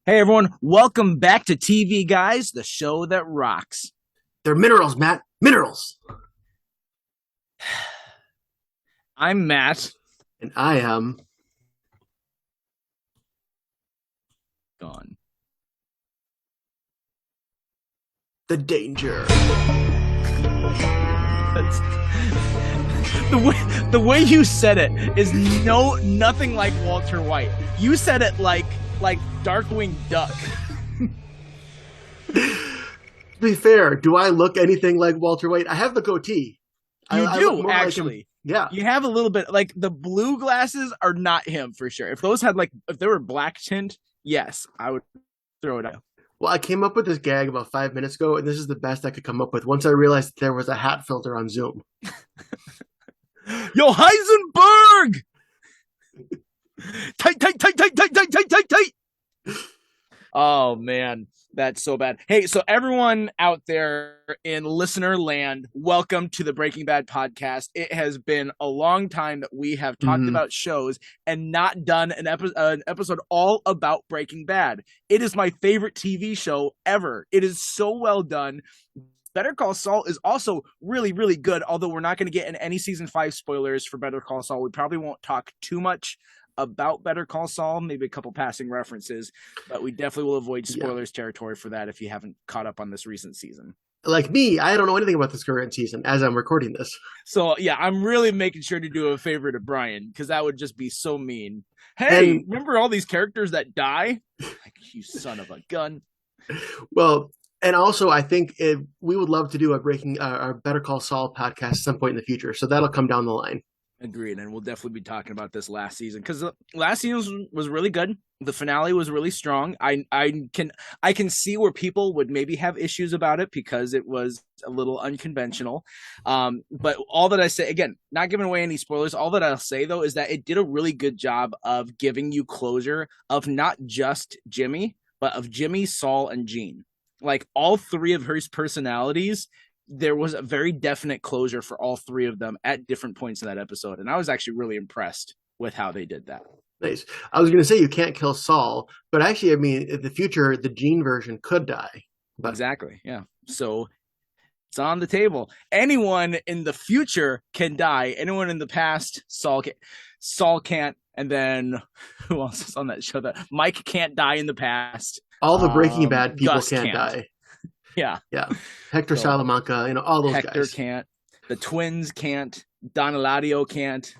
Hey everyone, welcome back to TV Guys, the show that rocks. They're minerals, Matt. Minerals. I'm Matt. And I am Gone. the danger. That's the way you said it is nothing like Walter White. You said it like Darkwing Duck. To be fair, do I look anything like Walter White? I have the goatee. You I look do more actually. Like him. Yeah. You have a little bit like the blue glasses are not him for sure. If they were black tint, yes, I would throw it out. Well, I came up with this gag about 5 minutes ago, and this is the best I could come up with once I realized that there was a hat filter on Zoom. Yo, Heisenberg! Tight, tight, tight, tight, tight, tight, tight, tight, tight. Oh man, that's so bad. Hey, so everyone out there in listener land, welcome to the Breaking Bad podcast. It has been a long time that we have talked about shows and not done an episode all about Breaking Bad. It is my favorite TV show ever. It is so well done. Better Call Saul is also really, really good, although we're not going to get in any season 5 spoilers for Better Call Saul. We probably won't talk too much about Better Call Saul, maybe a couple passing references, but we definitely will avoid spoilers territory for that if you haven't caught up on this recent season. Like me, I don't know anything about this current season as I'm recording this. So yeah, I'm really making sure to do a favor to Brian because that would just be so mean. Hey, remember all these characters that die? Like, you son of a gun. Well, and also, I think we would love to do a Better Call Saul podcast at some point in the future. So that'll come down the line. Agreed, and we'll definitely be talking about this last season because last season was really good. The finale was really strong. I can see where people would maybe have issues about it because it was a little unconventional. But all that I say, again, not giving away any spoilers, all that I'll say though is that it did a really good job of giving you closure of not just Jimmy, but of Jimmy, Saul, and Gene. Like all three of his personalities, there was a very definite closure for all three of them at different points in that episode. And I was actually really impressed with how they did that. Nice. I was going to say you can't kill Saul, but actually, I mean, in the future, the Gene version could die. But... Exactly. Yeah. So it's on the table. Anyone in the future can die. Anyone in the past, Saul can't. And then who else is on that show? That Mike can't die in the past. All the Breaking Bad people Gus can't die. Yeah. Yeah. Hector Salamanca, all those Hector guys. Hector can't. The twins can't. Don Eladio can't.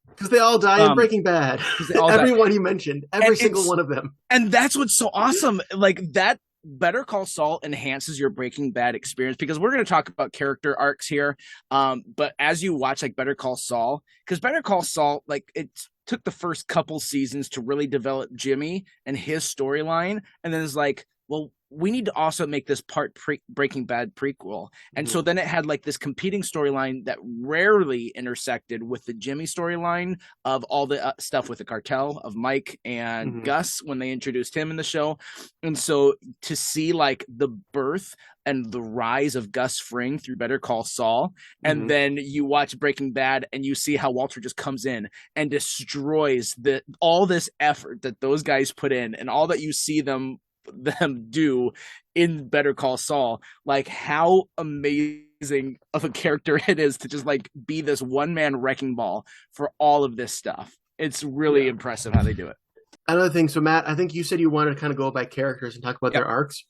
Because they all die in Breaking Bad. Everyone he mentioned. Every single one of them. And that's what's so awesome. Like that Better Call Saul enhances your Breaking Bad experience because we're going to talk about character arcs here. But as you watch like Better Call Saul, because Better Call Saul, like it took the first couple seasons to really develop Jimmy and his storyline. And then it's like, well, we need to also make this part Breaking Bad prequel. And so then it had like this competing storyline that rarely intersected with the Jimmy storyline of all the stuff with the cartel of Mike and Gus when they introduced him in the show. And so to see like the birth and the rise of Gus Fring through Better Call Saul, and then you watch Breaking Bad and you see how Walter just comes in and destroys all this effort that those guys put in and all that you see them do in Better Call Saul, like how amazing of a character it is to just like be this one-man wrecking ball for all of this stuff. It's really impressive how they do it. Another thing, so Matt, I think you said you wanted to kind of go by characters and talk about their arcs.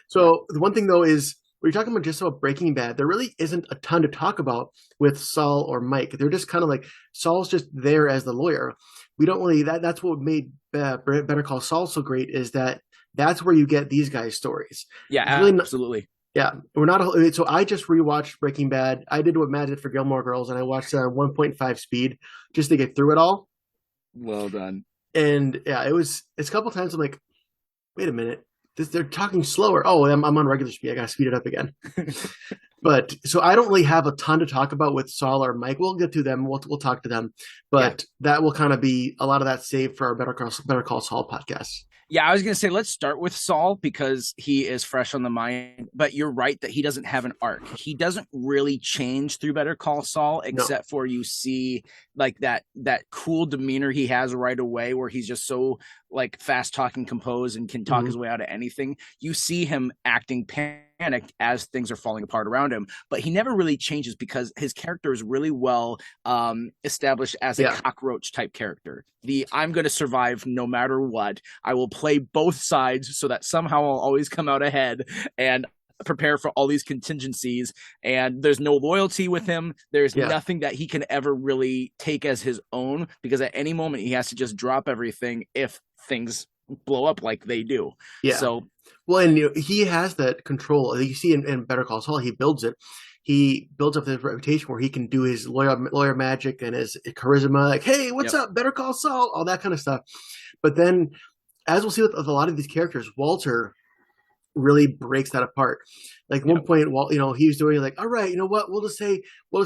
So the one thing though is when you're talking about just about Breaking Bad, there really isn't a ton to talk about with Saul or Mike. They're just kind of like Saul's just there as the lawyer. We don't really that's what made Better Call Saul so great is that that's where you get these guys' stories. Yeah, really absolutely. Yeah, we're not. So I just rewatched Breaking Bad. I did what Matt did for Gilmore Girls, and I watched 1.5 speed just to get through it all. Well done. And yeah, it's a couple times I'm like, wait a minute, they're talking slower. Oh, I'm on regular speed. I gotta speed it up again. But so I don't really have a ton to talk about with Saul or Mike. We'll get to them. We'll talk to them. But that will kind of be a lot of that saved for our Better Call Saul podcast. Yeah, I was going to say, let's start with Saul because he is fresh on the mind. But you're right that he doesn't have an arc. He doesn't really change through Better Call Saul, except for you see like that cool demeanor he has right away where he's just so like fast talking, composed, and can talk Mhm. his way out of anything. You see him acting panicked as things are falling apart around him, but he never really changes because his character is really well established as a Yeah. cockroach type character. The I'm going to survive no matter what. I will play both sides so that somehow I'll always come out ahead and prepare for all these contingencies. And there's no loyalty with him. There's Yeah. nothing that he can ever really take as his own, because at any moment he has to just drop everything if things blow up like they do. Yeah. So Well, and he has that control. You see in Better Call Saul, he builds it. He builds up this reputation where he can do his lawyer magic and his charisma, like, "Hey, what's yep. up, Better Call Saul?" All that kind of stuff. But then, as we'll see with a lot of these characters, Walter really breaks that apart. Like Yep. one point, Walt, he was doing like, "All right, you know what? We'll just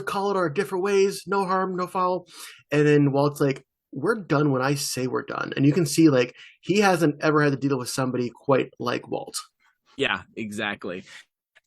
call it our different ways. No harm, no foul." And then Walt's like, "We're done when I say we're done." And you can see like he hasn't ever had to deal with somebody quite like Walt. Yeah, exactly.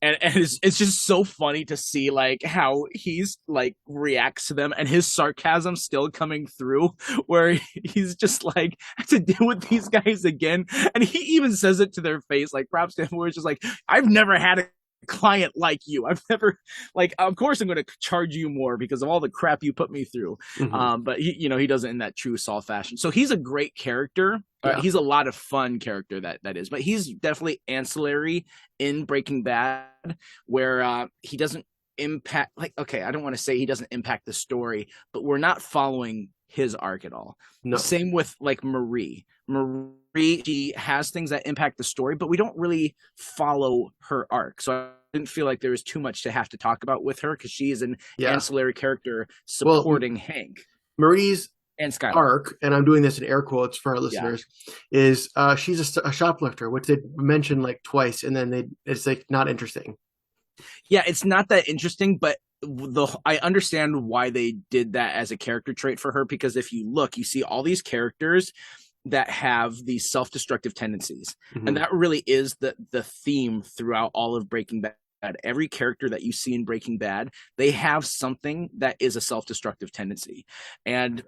And it's just so funny to see like how he's like reacts to them and his sarcasm still coming through, where he's just like, I have to deal with these guys again. And he even says it to their face, like props to him, where it's just like, I've never had a client like you. I've never, like, of course I'm going to charge you more because of all the crap you put me through. Mm-hmm. But he does it in that true Saul fashion. So he's a great character. Yeah. He's a lot of fun character that is, but he's definitely ancillary in Breaking Bad, where he doesn't impact. Like, okay, I don't want to say he doesn't impact the story, but we're not following his arc at all. No. Same with like Marie. Marie, she has things that impact the story, but we don't really follow her arc. So I didn't feel like there was too much to have to talk about with her because she is an ancillary character supporting Hank. Marie's and Skyler arc, and I'm doing this in air quotes for our listeners, is she's a shoplifter, which they mentioned like twice, and then it's like not interesting. Yeah, it's not that interesting, but I understand why they did that as a character trait for her, because if you look, you see all these characters that have these self-destructive tendencies, and that really is the theme throughout all of Breaking Bad. Every character that you see in Breaking Bad, they have something that is a self-destructive tendency. And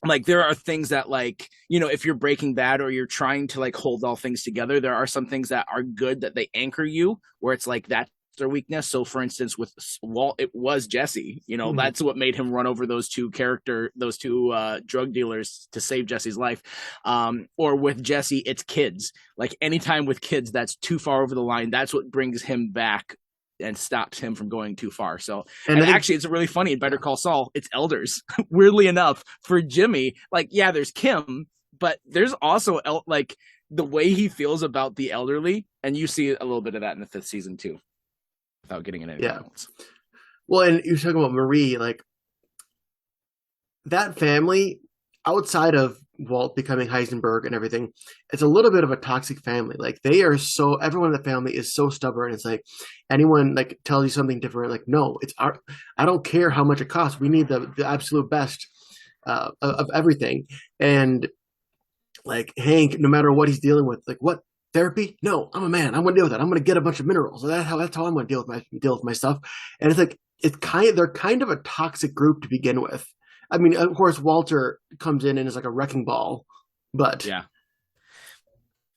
like there are things that, like, if you're Breaking Bad or you're trying to like hold all things together, there are some things that are good that they anchor you, where it's like that's their weakness. So for instance with Walt, it was Jesse. That's what made him run over those two drug dealers to save Jesse's life. Or with Jesse, it's kids. Like anytime with kids that's too far over the line, that's what brings him back and stops him from going too far. So, and actually, it's really funny in Better Call Saul, it's elders. Weirdly enough, for Jimmy, like, yeah, there's Kim, but there's also like the way he feels about the elderly, and you see a little bit of that in the 5th season too, without getting into anything else. Well, and you're talking about Marie, like that family outside of Walt becoming Heisenberg and everything, it's a little bit of a toxic family. Like everyone in the family is so stubborn. It's like anyone like tells you something different, like, no, I don't care how much it costs. We need the absolute best of everything. And like Hank, no matter what he's dealing with, like what therapy? No, I'm a man. I'm gonna deal with that. I'm gonna get a bunch of minerals. That's how I'm gonna deal with my stuff. And it's like they're kind of a toxic group to begin with. I mean, of course, Walter comes in and is like a wrecking ball, but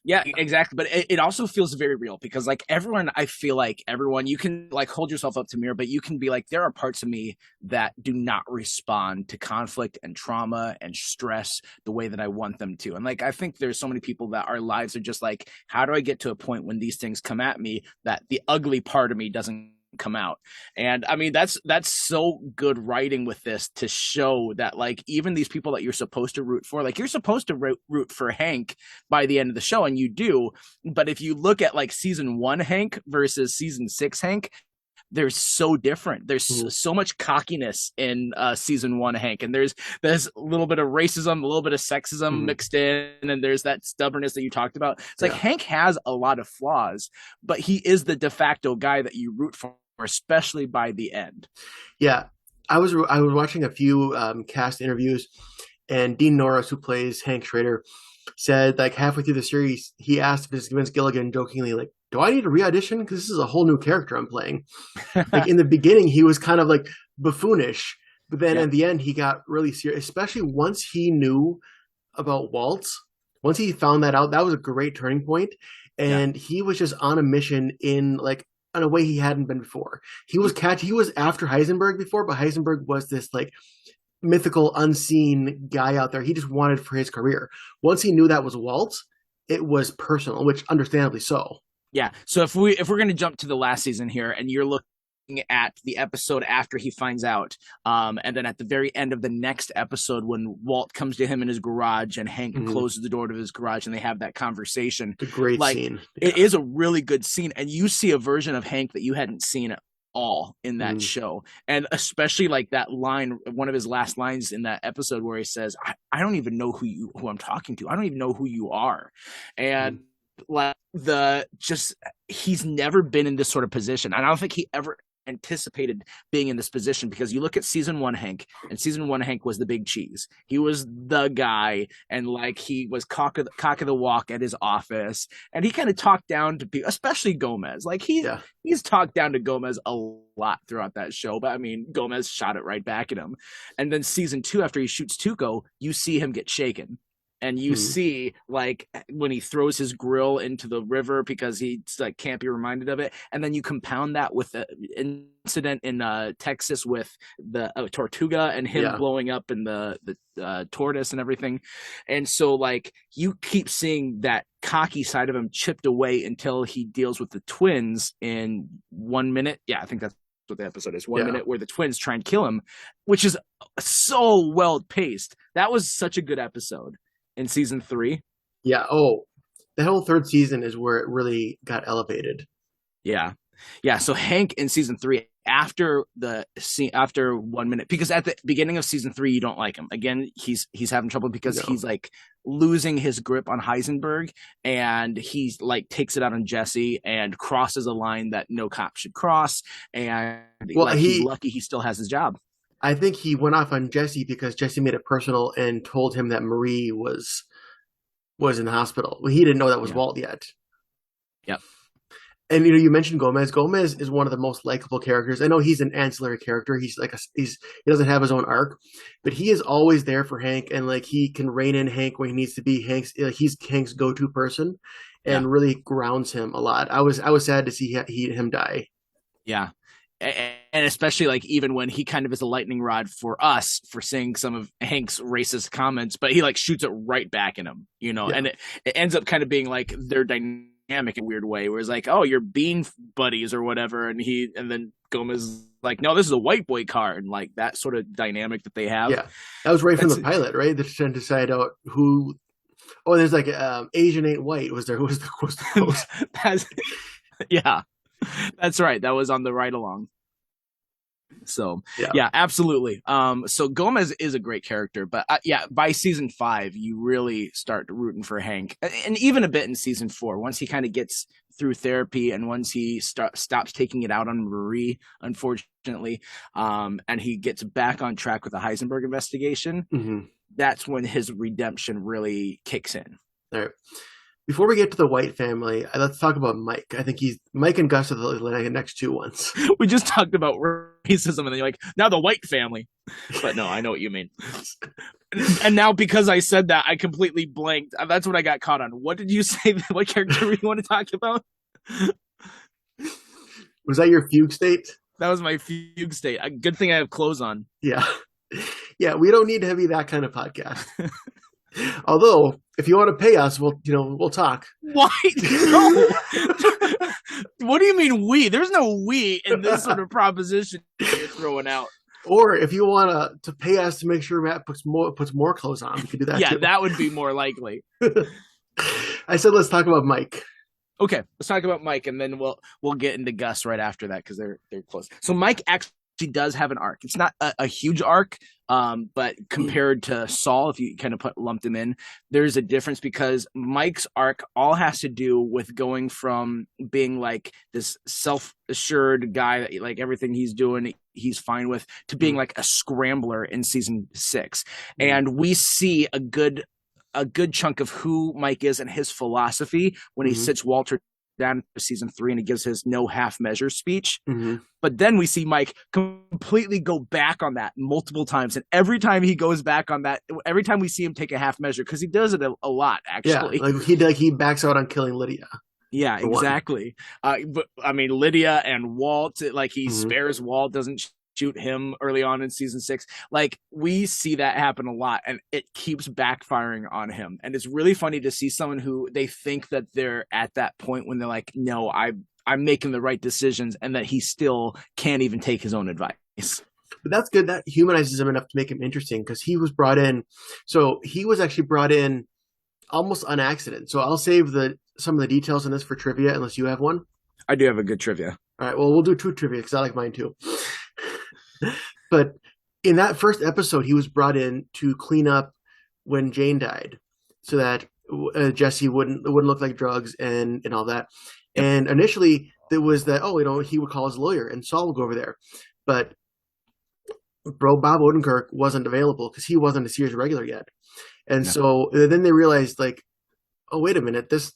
yeah, exactly. But it also feels very real because like I feel like everyone, you can like hold yourself up to mirror, but you can be like, there are parts of me that do not respond to conflict and trauma and stress the way that I want them to. And like, I think there's so many people that our lives are just like, how do I get to a point when these things come at me that the ugly part of me doesn't come out? And I mean that's so good writing with this to show that like even these people that you're supposed to root for, like you're supposed to root for Hank by the end of the show, and you do, but if you look at like season 1 Hank versus season 6 Hank, they're so different. There's so much cockiness in season 1 Hank, and there's a little bit of racism, a little bit of sexism mixed in, and there's that stubbornnness that you talked about. It's like Hank has a lot of flaws, but he is the de facto guy that you root for, especially by the end. Yeah, I was watching a few cast interviews, and Dean Norris, who plays Hank Schrader, said like halfway through the series, he asked Vince Gilligan jokingly, like, do I need to re-audition? Because this is a whole new character I'm playing. Like in the beginning, he was kind of like buffoonish, but then at the end, he got really serious, especially once he knew about Walt once he found that out, that was a great turning point, Yeah. and he was just on a mission in a way he hadn't been before. He was after Heisenberg before, but Heisenberg was this like mythical, unseen guy out there. He just wanted for his career. Once he knew that was Walt, it was personal, which understandably so. Yeah. So if we're going to jump to the last season here, and you're looking at the episode after he finds out, and then at the very end of the next episode when Walt comes to him in his garage and Hank closes the door to his garage and they have that conversation. It's a great scene. Yeah. It is a really good scene, and you see a version of Hank that you hadn't seen at all in that show, and especially like that line, one of his last lines in that episode where he says, I don't even know who I'm talking to. I don't even know who you are. And like he's never been in this sort of position. And I don't think he ever anticipated being in this position, because you look at season 1 Hank, and season 1 Hank was the big cheese. He was the guy, and like he was cock of the walk at his office, and he kind of talked down to people, especially Gomez. Like he's talked down to Gomez a lot throughout that show, but I mean, Gomez shot it right back at him. And then season 2, after he shoots Tuco, you see him get shaken. And you see, like, when he throws his grill into the river because he like can't be reminded of it, and then you compound that with the incident in Texas with the Tortuga and him blowing up in the tortoise and everything, and so like you keep seeing that cocky side of him chipped away until he deals with the twins in 1 minute. Yeah, I think that's what the episode is. 1 minute, where the twins try and kill him, which is so well paced. That was such a good episode. In season 3. Yeah. Oh, the whole third season is where it really got elevated. Yeah. Yeah. So Hank in season 3, after 1 minute, because at the beginning of season 3, you don't like him. Again, he's having trouble because he's like losing his grip on Heisenberg, and he's like takes it out on Jesse and crosses a line that no cop should cross. And he's lucky he still has his job. I think he went off on Jesse because Jesse made it personal and told him that Marie was in the hospital. Well, he didn't know that was Walt yet. Yep. And you mentioned Gomez. Gomez is one of the most likable characters. I know he's an ancillary character. He's like he doesn't have his own arc, but he is always there for Hank, and like he can rein in Hank when he needs to be. He's Hank's go-to person, and really grounds him a lot. I was sad to see him die. Yeah. And especially like even when he kind of is a lightning rod for us for saying some of Hank's racist comments, but he like shoots it right back at him, and it ends up kind of being like their dynamic in a weird way, where it's like, oh, you're being buddies or whatever, and then Gomez is like, no, this is a white boy car, and like that sort of dynamic that they have. Yeah, that was right from the pilot, right? They're trying to decide out who. Oh, there's like Asian ain't white. Was the quote? Yeah. That's right. That was on the ride along. So yeah, absolutely. So Gomez is a great character, but by season 5, you really start rooting for Hank, and even a bit in season 4, once he kind of gets through therapy and once he stops taking it out on Marie, unfortunately, and he gets back on track with the Heisenberg investigation. That's when his redemption really kicks in. All right. Before we get to the White family, let's talk about Mike. I think Mike and Gus are the next 2 ones. We just talked about racism, and then you're like, now the White family. But no, I know what you mean. And now because I said that, I completely blanked. That's what I got caught on. What did you say? What character do you want to talk about? Was that your fugue state? That was my fugue state. Good thing I have clothes on. Yeah. Yeah, we don't need to be that kind of podcast. Although, if you want to pay us, we'll talk. Why? No. What do you mean we? There's no we in this sort of proposition you're throwing out. Or if you want to pay us to make sure Matt puts more clothes on, we could do that. Yeah, too. That would be more likely. I said let's talk about Mike. Okay, let's talk about Mike, and then we'll get into Gus right after that because they're close. So Mike actually does have an arc. It's not a huge arc, but compared to Saul, if you kind of lumped him in, there's a difference, because Mike's arc all has to do with going from being like this self-assured guy that like everything he's doing he's fine with, to being like a scrambler in season 6. And we see a good chunk of who Mike is and his philosophy when he sits Walter down to season 3 and he gives his no half measure speech. Mm-hmm. But then we see Mike completely go back on that multiple times. And every time he goes back on that, every time we see him take a half measure, because he does it a lot, actually. Yeah, he backs out on killing Lydia. Yeah, exactly. But I mean, Lydia and Walt, like he spares Walt, doesn't shoot him early on in season 6. Like we see that happen a lot, and it keeps backfiring on him. And it's really funny to see someone who they think that they're at that point when they're like, no, I'm making the right decisions, and that he still can't even take his own advice. But that's good. That humanizes him enough to make him interesting, because he was brought in. So he was actually brought in almost on accident. So I'll save some of the details on this for trivia, unless you have one. I do have a good trivia. All right. Well, we'll do 2 trivia because I like mine too. But in that first episode, he was brought in to clean up when Jane died, so that Jesse wouldn't look like drugs and all that. And initially, there was that he would call his lawyer and Saul would go over there, but Bob Odenkirk wasn't available because he wasn't a series regular yet. And so then they realized, like, oh, wait a minute, this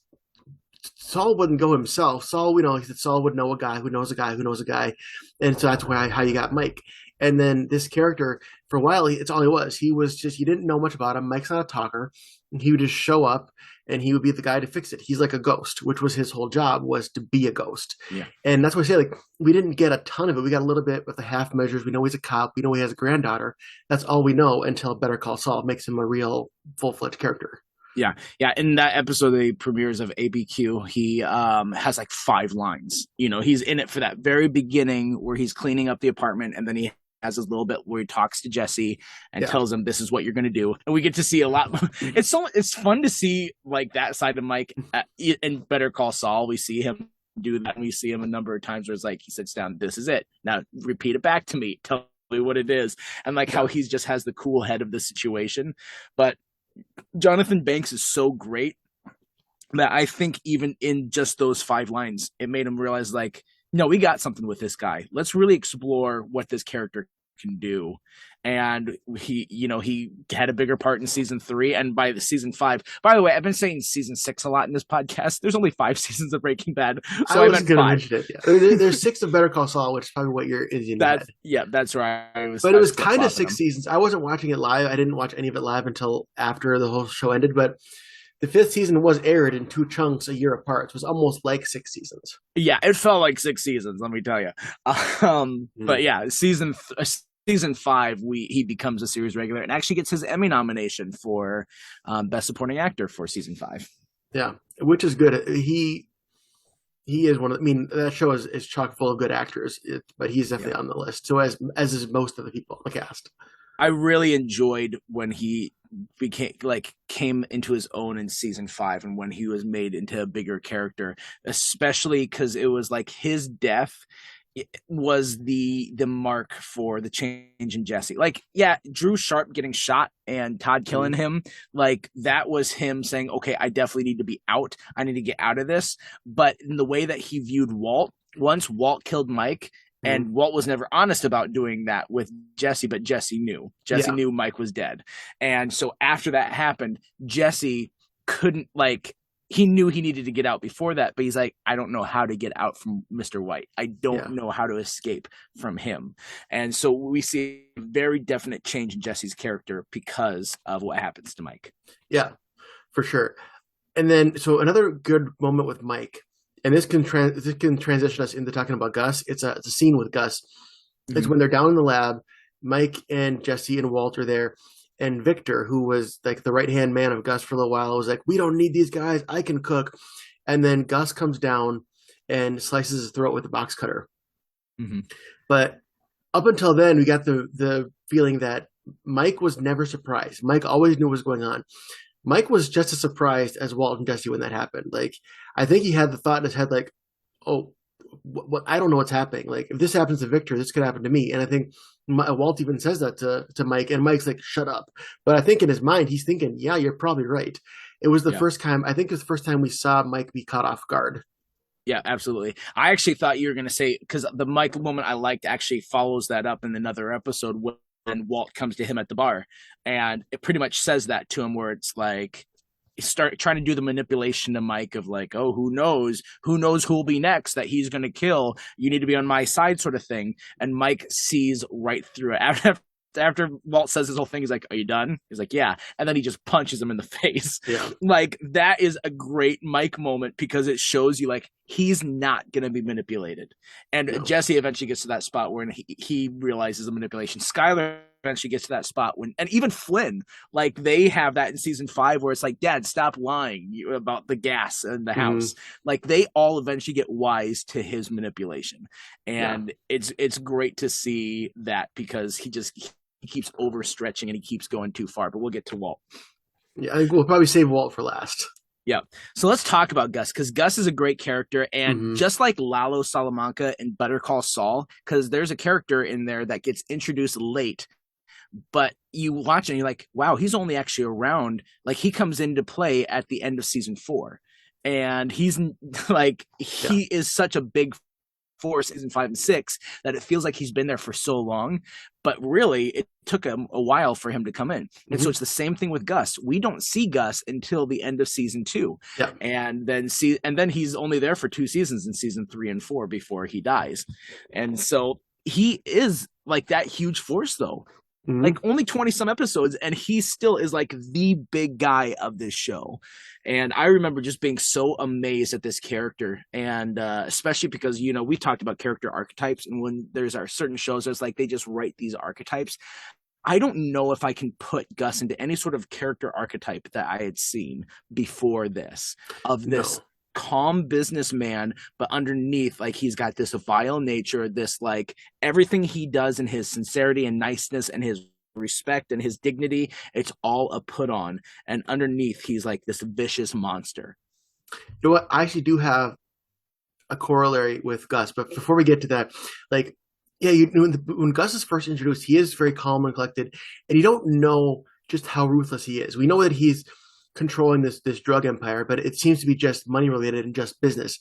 Saul wouldn't go himself. Saul, he said Saul would know a guy who knows a guy who knows a guy. And so that's how you got Mike. And then this character, for a while, it's all he was. He was just, you didn't know much about him. Mike's not a talker. He would just show up and he would be the guy to fix it. He's like a ghost, which was his whole job, was to be a ghost. Yeah. And that's what I say, like, we didn't get a ton of it. We got a little bit with the half measures. We know he's a cop. We know he has a granddaughter. That's all we know until Better Call Saul makes him a real full-fledged character. Yeah. In that episode, the premieres of ABQ, he has like 5 lines. He's in it for that very beginning where he's cleaning up the apartment, and then he has his little bit where he talks to Jesse and tells him this is what you're going to do, and we get to see a lot. It's fun to see like that side of Mike in Better Call Saul. We see him do that, and we see him a number of times where it's like he sits down, this is it, now repeat it back to me, tell me what it is, and like how he just has the cool head of the situation. But Jonathan Banks is so great that I think even in just those 5 lines, it made him realize, like, no, we got something with this guy. Let's really explore what this character can do. And he had a bigger part in season 3, and by the season 5. By the way, I've been saying season 6 a lot in this podcast. There's only 5 seasons of Breaking Bad, so I was going to mention it. Yeah. There's 6 of Better Call Saul, which is probably what you're in your head. Yeah, that's right. But it was kind of 6 seasons. I wasn't watching it live. I didn't watch any of it live until after the whole show ended. But the 5th season was aired in 2 chunks a year apart. It was almost like 6 seasons. Yeah, it felt like 6 seasons. Let me tell you. But yeah, season 5, he becomes a series regular and actually gets his Emmy nomination for Best Supporting Actor for season 5. Yeah, which is good. He is one of. I mean, that show is chock full of good actors, but he's definitely on the list. So as is most of the people on the cast. I really enjoyed when he came into his own in season 5, and when he was made into a bigger character, especially because it was like his death was the mark for the change in Jesse. Like, yeah, Drew Sharp getting shot and Todd killing him, like that was him saying, okay, I definitely need to be out. I need to get out of this. But in the way that he viewed Walt, once Walt killed Mike, and Walt was never honest about doing that with Jesse, but Jesse knew. Jesse knew Mike was dead. And so after that happened, Jesse couldn't, like, he knew he needed to get out before that, but he's like, I don't know how to get out from Mr. White. I don't know how to escape from him. And so we see a very definite change in Jesse's character because of what happens to Mike. Yeah, for sure. And then, so another good moment with Mike, and this can transition us into talking about Gus. It's a scene with Gus. It's when they're down in the lab. Mike and Jesse and Walt are there, and Victor, who was like the right-hand man of Gus for a little while, was like, we don't need these guys. I can cook. And then Gus comes down and slices his throat with a box cutter. But up until then, we got the feeling that Mike was never surprised. Mike always knew what was going on. Mike was just as surprised as Walt and Jesse when that happened. Like, I think he had the thought in his head, like, oh, what I don't know what's happening. Like, if this happens to Victor, this could happen to me. And I think Walt even says that to Mike, and Mike's like, shut up. But I think in his mind, he's thinking, yeah, you're probably right. It was the first time, I think it was the first time we saw Mike be caught off guard. Yeah, absolutely. I actually thought you were going to say, because the Mike moment I liked actually follows that up in another episode when Walt comes to him at the bar, and it pretty much says that to him, where it's like, start trying to do the manipulation to Mike of like, oh, who knows who'll be next that he's going to kill. You need to be on my side, sort of thing. And Mike sees right through it. After Walt says his whole thing, he's like, "Are you done?" He's like, "Yeah," and then he just punches him in the face. Yeah. Like that is a great Mike moment because it shows you like he's not going to be manipulated. And No. Jesse eventually gets to that spot where he realizes the manipulation. Skyler eventually gets to that spot when, and even Flynn, like they have that in season 5 where it's like, Dad, stop lying about the gas in the house. Like they all eventually get wise to his manipulation, and it's great to see that because he keeps overstretching and he keeps going too far. But we'll get to Walt. Yeah, I think we'll probably save Walt for last. Yeah. So let's talk about Gus because Gus is a great character. And just like Lalo Salamanca in Better Call Saul, because there's a character in there that gets introduced late, but you watch it and you're like, wow, he's only actually around. Like he comes into play at the end of season 4. And he's like, he is such a big force season 5 and 6 that it feels like he's been there for so long, but really it took him a while for him to come in. And so it's the same thing with Gus. We don't see Gus until the end of season 2. And then he's only there for 2 seasons in season 3 and 4 before he dies. And so he is like that huge force though. Like only 20 some episodes and he still is like the big guy of this show. And I remember just being so amazed at this character, and especially because, you know, we talked about character archetypes, and when there's our certain shows, it's like they just write these archetypes. I don't know if I can put Gus into any sort of character archetype that I had seen before this, of this calm businessman, but underneath, like he's got this vile nature, this like everything he does in his sincerity and niceness and his respect and his dignity, it's all a put on, and underneath he's like this vicious monster. You know what? I actually do have a corollary with Gus, but before we get to that, like, yeah, when Gus is first introduced, he is very calm and collected, and you don't know just how ruthless he is. We know that he's controlling this drug empire, but it seems to be just money related and just business.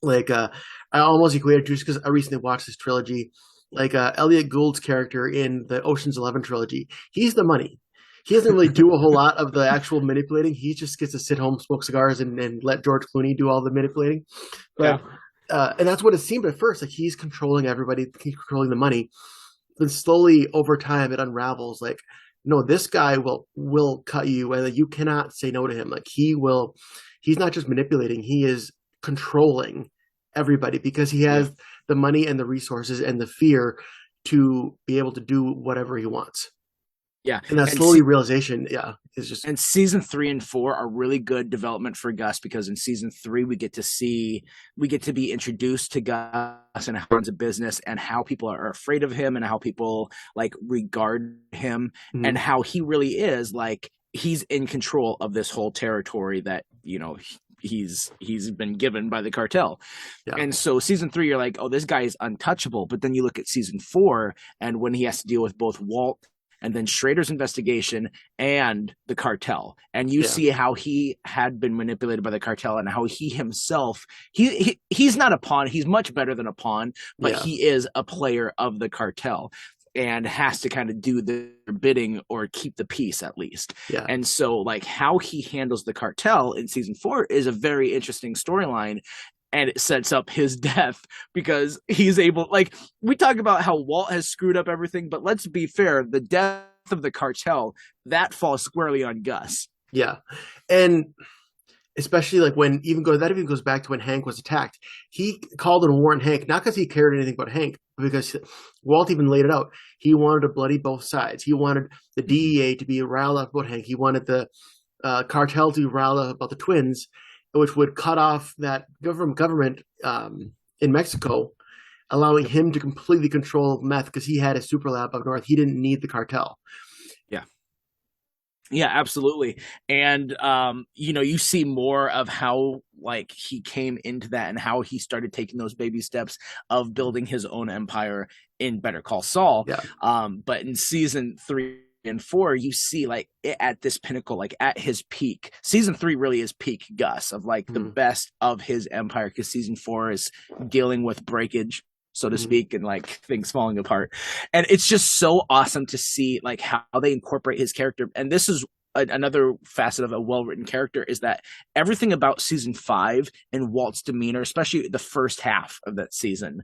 Like, I almost equate it just because I recently watched this trilogy. Like Elliot Gould's character in the Ocean's 11 trilogy, he's the money. He doesn't really do a whole lot of the actual manipulating. He just gets to sit home, smoke cigars, and let George Clooney do all the manipulating. But and that's what it seemed at first. Like he's controlling everybody, he's controlling the money. Then slowly over time, it unravels. Like, no, this guy will cut you, and you cannot say no to him. Like he will. He's not just manipulating; he is controlling everybody because he has the money and the resources and the fear to be able to do whatever he wants. Yeah. And that slowly realization, is just. And season 3 and 4 are really good development for Gus because in season 3 we get to be introduced to Gus and how he runs a business and how people are afraid of him and how people like regard him and how he really is like he's in control of this whole territory that, you know, he's been given by the cartel. And so season 3 you're like, oh, this guy is untouchable. But then you look at season 4 and when he has to deal with both Walt and then Schrader's investigation and the cartel, and you see how he had been manipulated by the cartel and how he himself he's not a pawn, he's much better than a pawn, but he is a player of the cartel and has to kind of do their bidding or keep the peace at least. And so like how he handles the cartel in season 4 is a very interesting storyline. And it sets up his death because he's able, like, we talk about how Walt has screwed up everything, but let's be fair, the death of the cartel, that falls squarely on Gus. Yeah. And especially like that even goes back to when Hank was attacked. He called and warned Hank, not because he cared anything about Hank, because Walt even laid it out. He wanted to bloody both sides. He wanted the DEA to be riled up about Hank. He wanted the cartel to be riled up about the twins, which would cut off that government in Mexico, allowing him to completely control meth because he had a super lab up north. He didn't need the cartel. Yeah, absolutely. And, you know, you see more of how like he came into that and how he started taking those baby steps of building his own empire in Better Call Saul. But in season 3 and 4, you see like it at this pinnacle, like at his peak. Season 3 really is peak Gus of like the best of his empire because season 4 is dealing with breakage, so to speak, and like things falling apart. And it's just so awesome to see like how they incorporate his character. And this is another facet of a well-written character is that everything about season 5 and Walt's demeanor, especially the first half of that season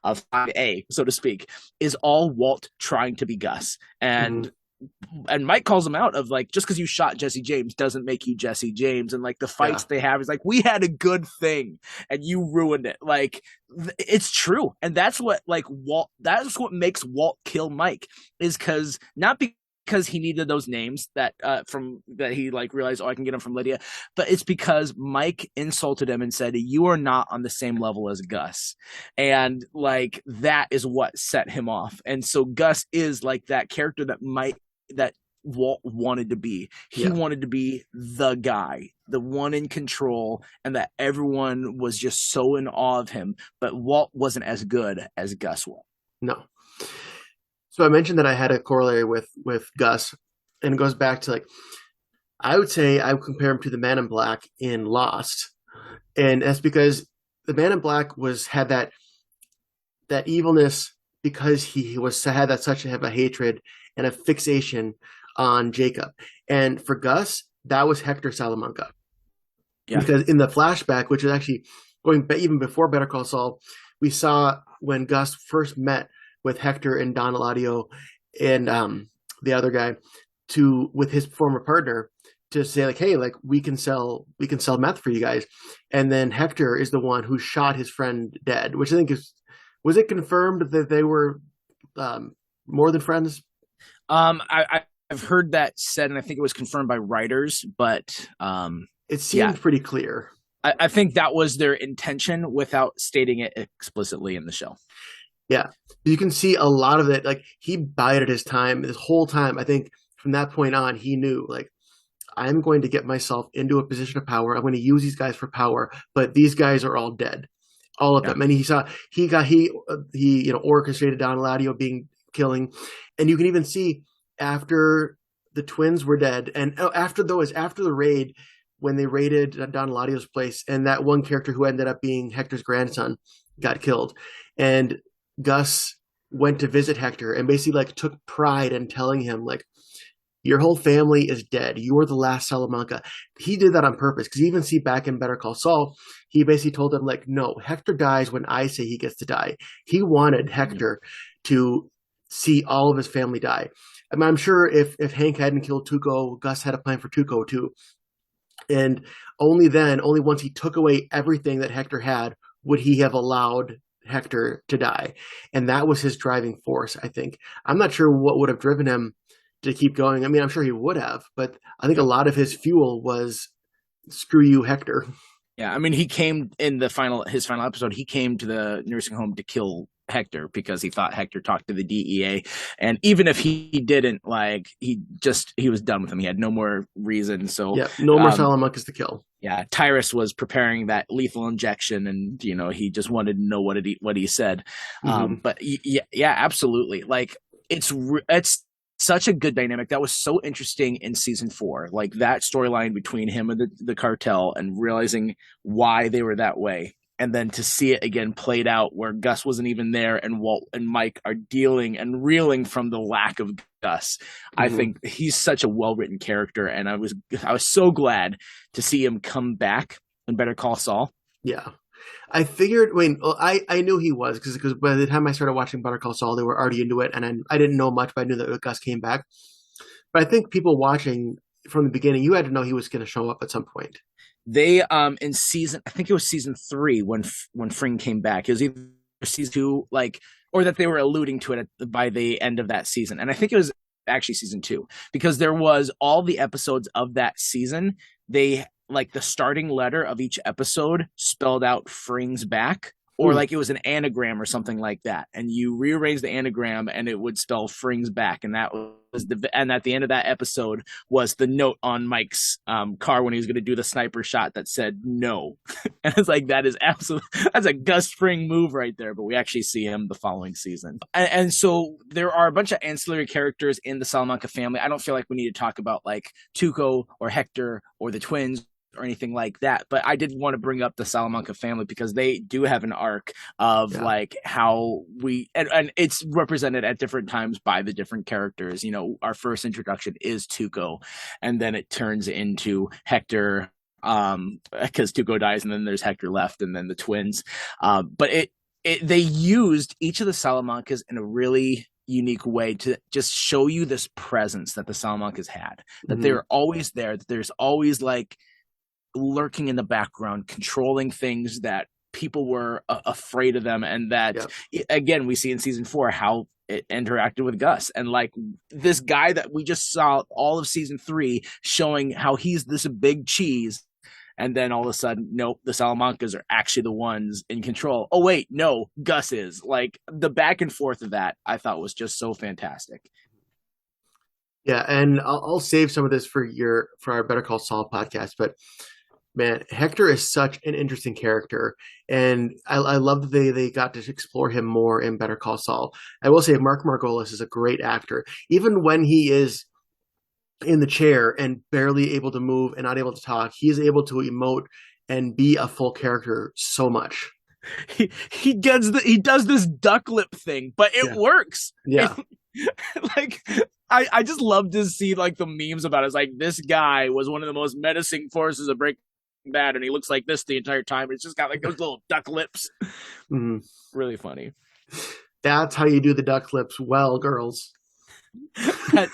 of 5A, so to speak, is all Walt trying to be Gus. Mhm. And Mike calls him out of like, just because you shot Jesse James doesn't make you Jesse James. And like the Yeah. fights they have is like, we had a good thing and you ruined it. Like it's true. And that's what like Walt, that's what makes Walt kill Mike, is because not because he needed those names that from that he like realized, oh, I can get them from Lydia, but it's because Mike insulted him and said, you are not on the same level as Gus. And like that is what set him off. And so Gus is like that character that Walt wanted to be. He Yeah. wanted to be the guy, the one in control, and that everyone was just so in awe of him. But Walt wasn't as good as Gus was. No. So I mentioned that I had a corollary with Gus, and it goes back to like I would say I would compare him to the Man in Black in Lost, and that's because the Man in Black had that evilness because he was had that such a hatred and a fixation on Jacob, and for Gus that was Hector Salamanca. Yeah. Because in the flashback, which is actually going even before Better Call Saul, we saw when Gus first met with Hector and Don Eladio and the other guy with his former partner to say like, hey, like we can sell meth for you guys, and then Hector is the one who shot his friend dead, which I think was it confirmed that they were more than friends? I've heard that said, and I think it was confirmed by writers, but it seemed yeah, pretty clear. I think that was their intention without stating it explicitly in the show. Yeah, you can see a lot of it. Like he bided his time this whole time. I think from that point on, he knew like I'm going to get myself into a position of power. I'm going to use these guys for power, but these guys are all dead, all of Yeah. them. And he orchestrated Don Eladio killing, and you can even see after the twins were dead, and after the raid when they raided Don Eladio's place, and that one character who ended up being Hector's grandson got killed, and Gus went to visit Hector and basically like took pride in telling him like your whole family is dead. You are the last Salamanca. He did that on purpose because you even see back in Better Call Saul, he basically told him like, no, Hector dies when I say he gets to die. He wanted Hector to see all of his family die. I mean, I'm sure if Hank hadn't killed Tuco, Gus had a plan for Tuco too. And only once he took away everything that Hector had, would he have allowed Hector to die. And that was his driving force, I think. I'm not sure what would have driven him to keep going. I mean, I'm sure he would have, but I think a lot of his fuel was screw you, Hector. Yeah, I mean, he came in his final episode. He came to the nursing home to kill Hector because he thought Hector talked to the DEA, and even if he didn't, like he was done with him. He had no more reason. So yeah, no more Salamancas to kill. Yeah, Tyrus was preparing that lethal injection, and he just wanted to know what he said. But yeah, absolutely. Like it's such a good dynamic. That was so interesting in season 4, like that storyline between him and the cartel and realizing why they were that way. And then to see it again played out where Gus wasn't even there and Walt and Mike are dealing and reeling from the lack of Gus. I think he's such a well-written character. And I was so glad to see him come back in Better Call Saul. Yeah. I figured, I knew he was because by the time I started watching Better Call Saul, they were already into it, and I didn't know much, but I knew that Gus came back. But I think people watching from the beginning, you had to know he was going to show up at some point. They I think it was season 3 when Fring came back. It was either season 2, like, or that they were alluding to it by the end of that season, and I think it was actually season 2 because there was all the episodes of that season. They like the starting letter of each episode spelled out Fring's back, or like it was an anagram or something like that. And you rearrange the anagram and it would spell Fring's back. And that was and at the end of that episode was the note on Mike's car when he was going to do the sniper shot that said no. And it's like, that's a Gus Fring move right there. But we actually see him the following season. And so there are a bunch of ancillary characters in the Salamanca family. I don't feel like we need to talk about like Tuco or Hector or the twins or anything like that. But I did want to bring up the Salamanca family because they do have an arc of Yeah. like how and it's represented at different times by the different characters. You know, our first introduction is Tuco, and then it turns into Hector, because Tuco dies, and then there's Hector left, and then the twins. But they used each of the Salamancas in a really unique way to just show you this presence that the Salamancas had, that they're always there, that there's always like lurking in the background, controlling things, that people were afraid of them, and that again we see in season 4 how it interacted with Gus, and like this guy that we just saw all of season 3 showing how he's this big cheese, and then all of a sudden, nope, the Salamancas are actually the ones in control. Oh wait, no, Gus is. Like the back and forth of that, I thought was just so fantastic. Yeah, and I'll save some of this for our Better Call Saul podcast. But man, Hector is such an interesting character, and I love that they got to explore him more in Better Call Saul. I will say Mark Margolis is a great actor, even when he is in the chair and barely able to move and not able to talk. He is able to emote and be a full character so much. He does this duck lip thing, but it works. Yeah. Like I just love to see like the memes about it. It's like this guy was one of the most menacing forces of Breaking Bad, and he looks like this the entire time. It's just got like those little duck lips. Mm-hmm. Really funny. That's how you do the duck lips well, girls.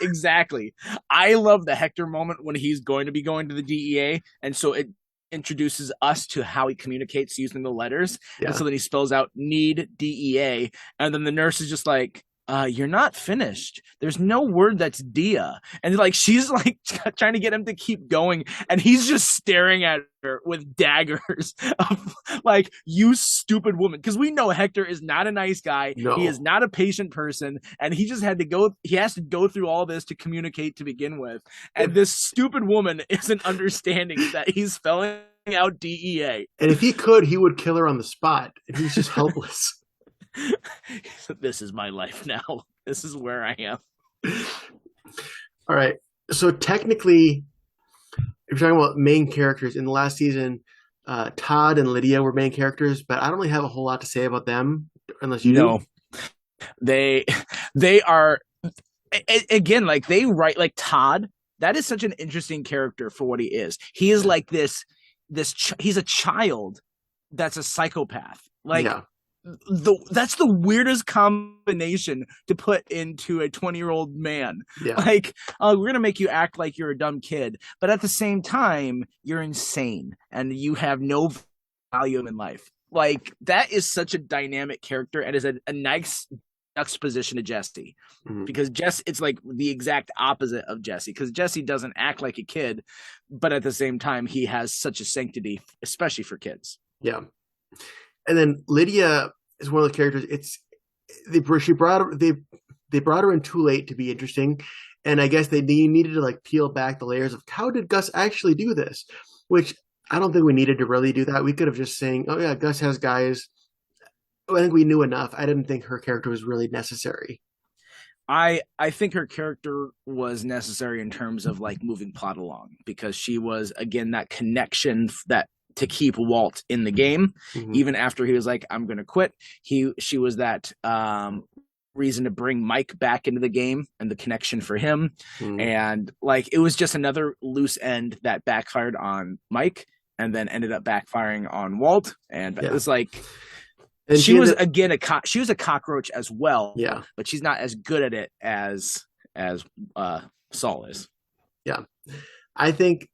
Exactly. I love the Hector moment when he's going to be going to the DEA, and so it introduces us to how he communicates using the letters. And so then he spells out need DEA, and then the nurse is just like, you're not finished. There's no word that's Dia. And like she's like trying to get him to keep going, and he's just staring at her with daggers of like, you stupid woman. Because we know Hector is not a nice guy. No. He is not a patient person, and he has to go through all this to communicate to begin with. And this stupid woman isn't understanding that he's spelling out DEA. And if he could, he would kill her on the spot. And he's just helpless. This is my life now. This is where I am. All right. So technically, if you're talking about main characters in the last season, Todd and Lydia were main characters, but I don't really have a whole lot to say about them unless you do. They are, again, like they write like Todd. That is such an interesting character for what he is. He is like this he's a child that's a psychopath. Like that's the weirdest combination to put into a 20-year-old man. Like, we're gonna make you act like you're a dumb kid, but at the same time you're insane and you have no value in life. Like that is such a dynamic character, and is a nice juxtaposition to Jesse, because it's like the exact opposite of Jesse, because Jesse doesn't act like a kid, but at the same time he has such a sanctity, especially for kids. And then Lydia is one of the characters. They brought her in too late to be interesting, and I guess they needed to like peel back the layers of how did Gus actually do this, which I don't think we needed to really do that. We could have just saying, oh yeah, Gus has guys. I think we knew enough. I didn't think her character was really necessary. I think her character was necessary in terms of like moving plot along, because she was, again, that connection that to keep Walt in the game, even after he was like, I'm going to quit. She was that reason to bring Mike back into the game and the connection for him. And like, it was just another loose end that backfired on Mike and then ended up backfiring on Walt. And it was like, and she was again she was a cockroach as well. But she's not as good at it as Saul is. I think.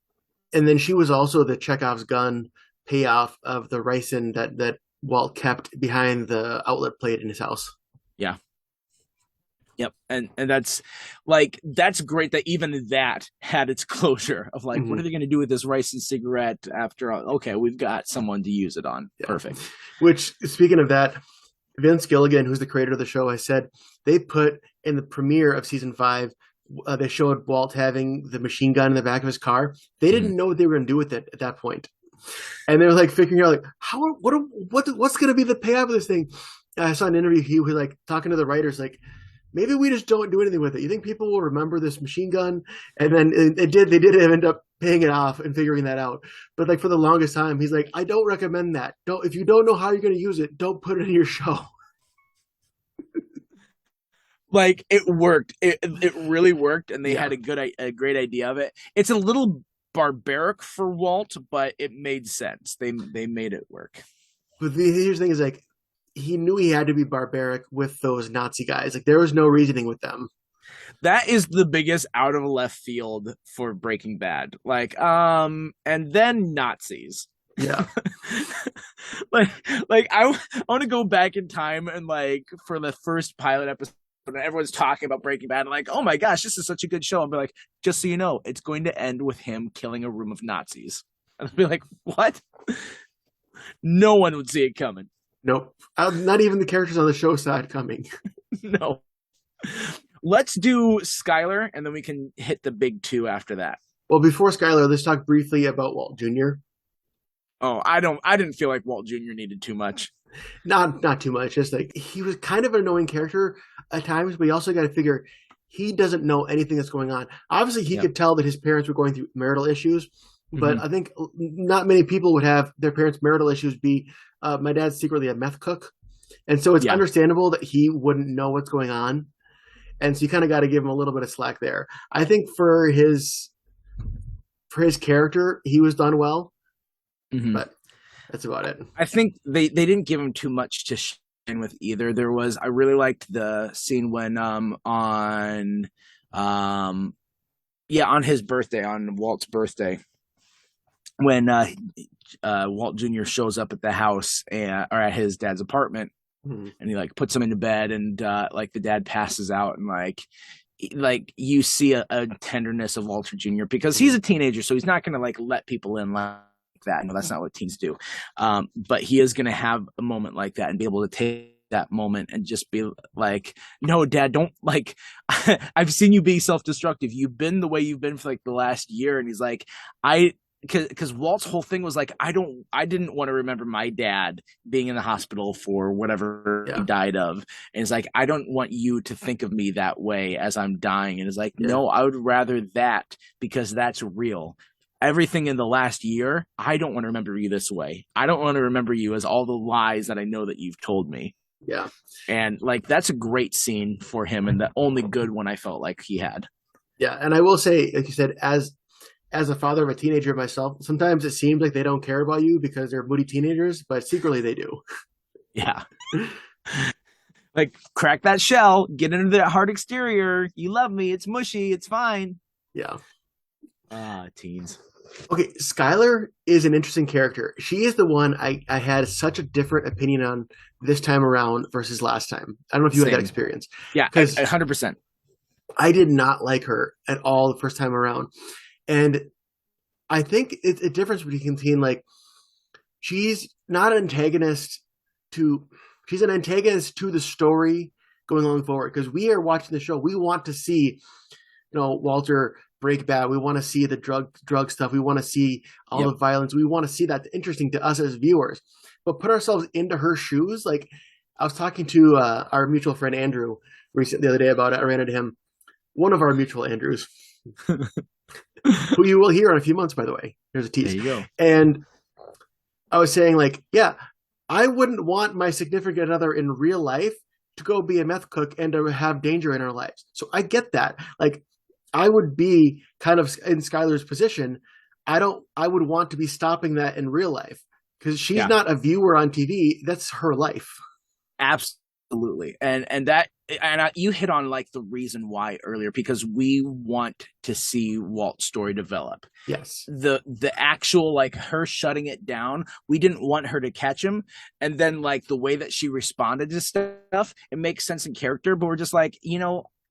And then she was also the Chekhov's gun payoff of the ricin that Walt kept behind the outlet plate in his house. Yep. And that's like, that's great that even that had its closure of like, what are they going to do with this ricin cigarette after all? Okay, we've got someone to use it on. Perfect. Which, speaking of that, Vince Gilligan, who's the creator of the show, has said they put in the premiere of season 5, they showed Walt having the machine gun in the back of his car. They didn't know what they were going to do with it at that point. And they were like figuring out like, what's going to be the payoff of this thing? I saw an interview. He was like talking to the writers, like, maybe we just don't do anything with it. You think people will remember this machine gun? And then they did end up paying it off and figuring that out. But like for the longest time, he's like, I don't recommend that. Don't if you don't know how you're going to use it, don't put it in your show. Like it worked. It really worked, and they Yeah, had a great idea of it. It's a little barbaric for Walt, but it made sense. They made it work. but here's the thing: is like he knew he had to be barbaric with those Nazi guys. Like there was no reasoning with them. That is the biggest out of left field for Breaking Bad. Like, and then Nazis. Yeah, like, I want to go back in time and like for the first pilot episode, and everyone's talking about Breaking Bad, and like, oh my gosh, this is such a good show. And be like, just so you know, it's going to end with him killing a room of Nazis. And I'd be like, what? No one would see it coming. nope. Not even the characters on the show saw it coming. No. Let's do Skyler, and then we can hit the big two after that. Well, before Skylar, let's talk briefly about Walt Jr. Oh, I didn't feel like Walt Jr. needed too much. Not too much. Just like he was kind of an annoying character at times, but you also got to figure he doesn't know anything that's going on. Obviously, he Yep. could tell that his parents were going through marital issues, but Mhm. I think not many people would have their parents' marital issues be my dad's secretly a meth cook, and so it's Yeah. understandable that he wouldn't know what's going on, and so you kind of got to give him a little bit of slack there. I think for his character, he was done well, Mhm. but that's about it. I think they didn't give him too much to shine with either. I really liked the scene when um yeah, on his birthday, on Walt's birthday, when Walt Jr. shows up at the house or at his dad's apartment, Hmm. and he like puts him into bed, and like the dad passes out, and like you see a tenderness of Walter Jr. because he's a teenager, so he's not going to like let people in like that. No, that's not what teens do. But he is going to have a moment like that and be able to take that moment and just be like, no, dad, don't like, I've seen you be self-destructive. You've been the way you've been for like the last year. And he's like, because Walt's whole thing was like, I didn't want to remember my dad being in the hospital for whatever he Yeah, died of. And it's like, I don't want you to think of me that way as I'm dying. And it's like, yeah, no, I would rather that because that's real. Everything in the last year, I don't want to remember you this way. I don't want to remember you as all the lies that I know that you've told me. yeah. And like, that's a great scene for him, and the only good one I felt like he had. Yeah, and I will say, like you said, as a father of a teenager myself, sometimes it seems like they don't care about you because they're moody teenagers, but secretly they do. Yeah. Like, crack that shell, get into that hard exterior. You love me. It's mushy. It's fine. Yeah. Ah, teens. Okay, Skylar is an interesting character. She is the one I had such a different opinion on this time around versus last time. I don't know if you had that Same. experience Yeah, because 100%. I did not like her at all the first time around, and I think it's a difference between like she's not an antagonist to she's an antagonist to the story going on forward because we are watching the show. We want to see Walter break bad. We want to see the drug stuff. We want to see all Yep. the violence. We want to see that interesting to us as viewers. But put ourselves into her shoes. Like I was talking to our mutual friend Andrew recently the other day about it. I ran into him. One of our mutual Andrews, who you will hear in a few months, by the way. Here's a There tease. you go. And I was saying, like, yeah, I wouldn't want my significant other in real life to go be a meth cook and to have danger in our lives. So I get that. Like, I would be kind of in Skylar's position. I would want to be stopping that in real life because she's Yeah. not a viewer on TV. That's her life. Absolutely. You hit on like the reason why earlier, because we want to see Walt's story develop. Yes. The actual like her shutting it down, we didn't want her to catch him, and then like the way that she responded to stuff, it makes sense in character, but we're just like,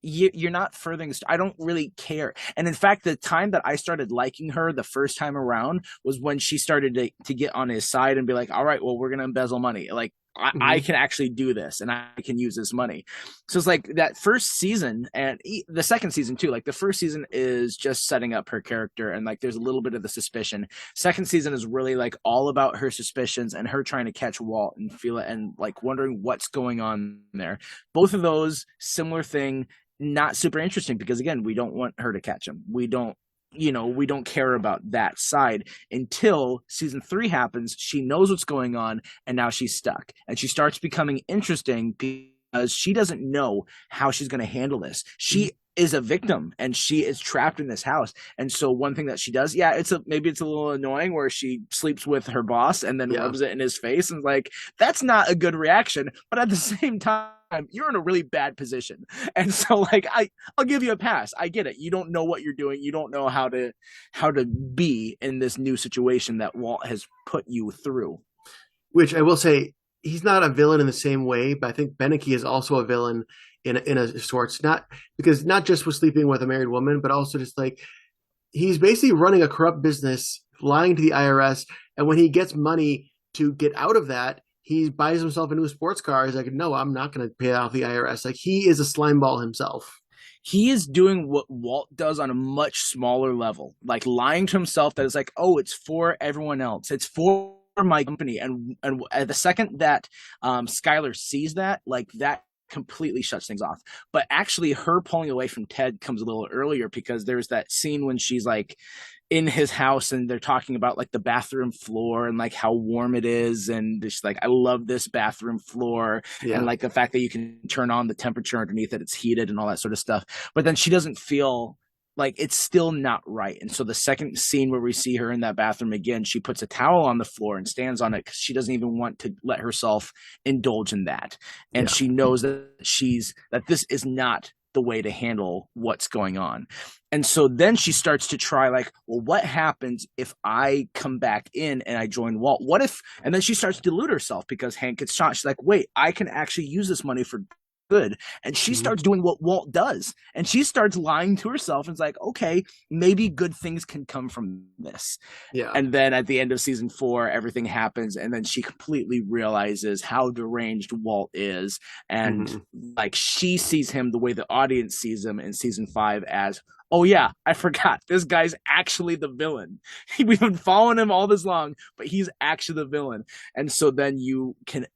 you're not furthering I don't really care. And in fact, the time that I started liking her the first time around was when she started to get on his side and be like, all right, well, we're gonna embezzle money. Like I can actually do this and I can use this money. So it's like that first season and the second season too. Like the first season is just setting up her character and like there's a little bit of the suspicion. Second season is really like all about her suspicions and her trying to catch Walt and feel it and like wondering what's going on there. Both of those similar thing, not super interesting because again, we don't want her to catch him. We don't we don't care about that side until season 3 happens. She knows what's going on, and now she's stuck, and she starts becoming interesting because she doesn't know how she's going to handle this. She is a victim, and she is trapped in this house. And so one thing that she does, maybe it's a little annoying, where she sleeps with her boss and then rubs it in his face, and like, that's not a good reaction. But at the same time, you're in a really bad position, and so like, I'll give you a pass. I get it. You don't know what you're doing. You don't know how to be in this new situation that Walt has put you through. Which I will say, he's not a villain in the same way, but I think Beneke is also a villain in a sorts. Not just with sleeping with a married woman, but also just like, he's basically running a corrupt business, lying to the IRS, and when he gets money to get out of that, he buys himself a new sports car. He's like, no, I'm not going to pay off the IRS. Like, he is a slimeball himself. He is doing what Walt does on a much smaller level, like lying to himself that is like, oh, it's for everyone else. It's for my company. And at the second that Skyler sees that, like, that completely shuts things off. But actually, her pulling away from Ted comes a little earlier, because there's that scene when she's like in his house and they're talking about like the bathroom floor and like how warm it is, and just like, I love this bathroom floor, and like the fact that you can turn on the temperature underneath it, it's heated and all that sort of stuff. But then she doesn't feel like, it's still not right. And so the second scene where we see her in that bathroom again, she puts a towel on the floor and stands on it, because she doesn't even want to let herself indulge in that. And she knows that this is not the way to handle what's going on. And so then she starts to try, like, well, what happens if I come back in and I join Walt? What if, and then she starts to delude herself because Hank gets shot. She's like, wait, I can actually use this money for good. And she starts doing what Walt does, and she starts lying to herself, and it's like, okay, maybe good things can come from this. And then at the end of season 4, everything happens, and then she completely realizes how deranged Walt is, and like, she sees him the way the audience sees him in season 5 as, oh yeah, I forgot, this guy's actually the villain. We've been following him all this long, but he's actually the villain. And so then you can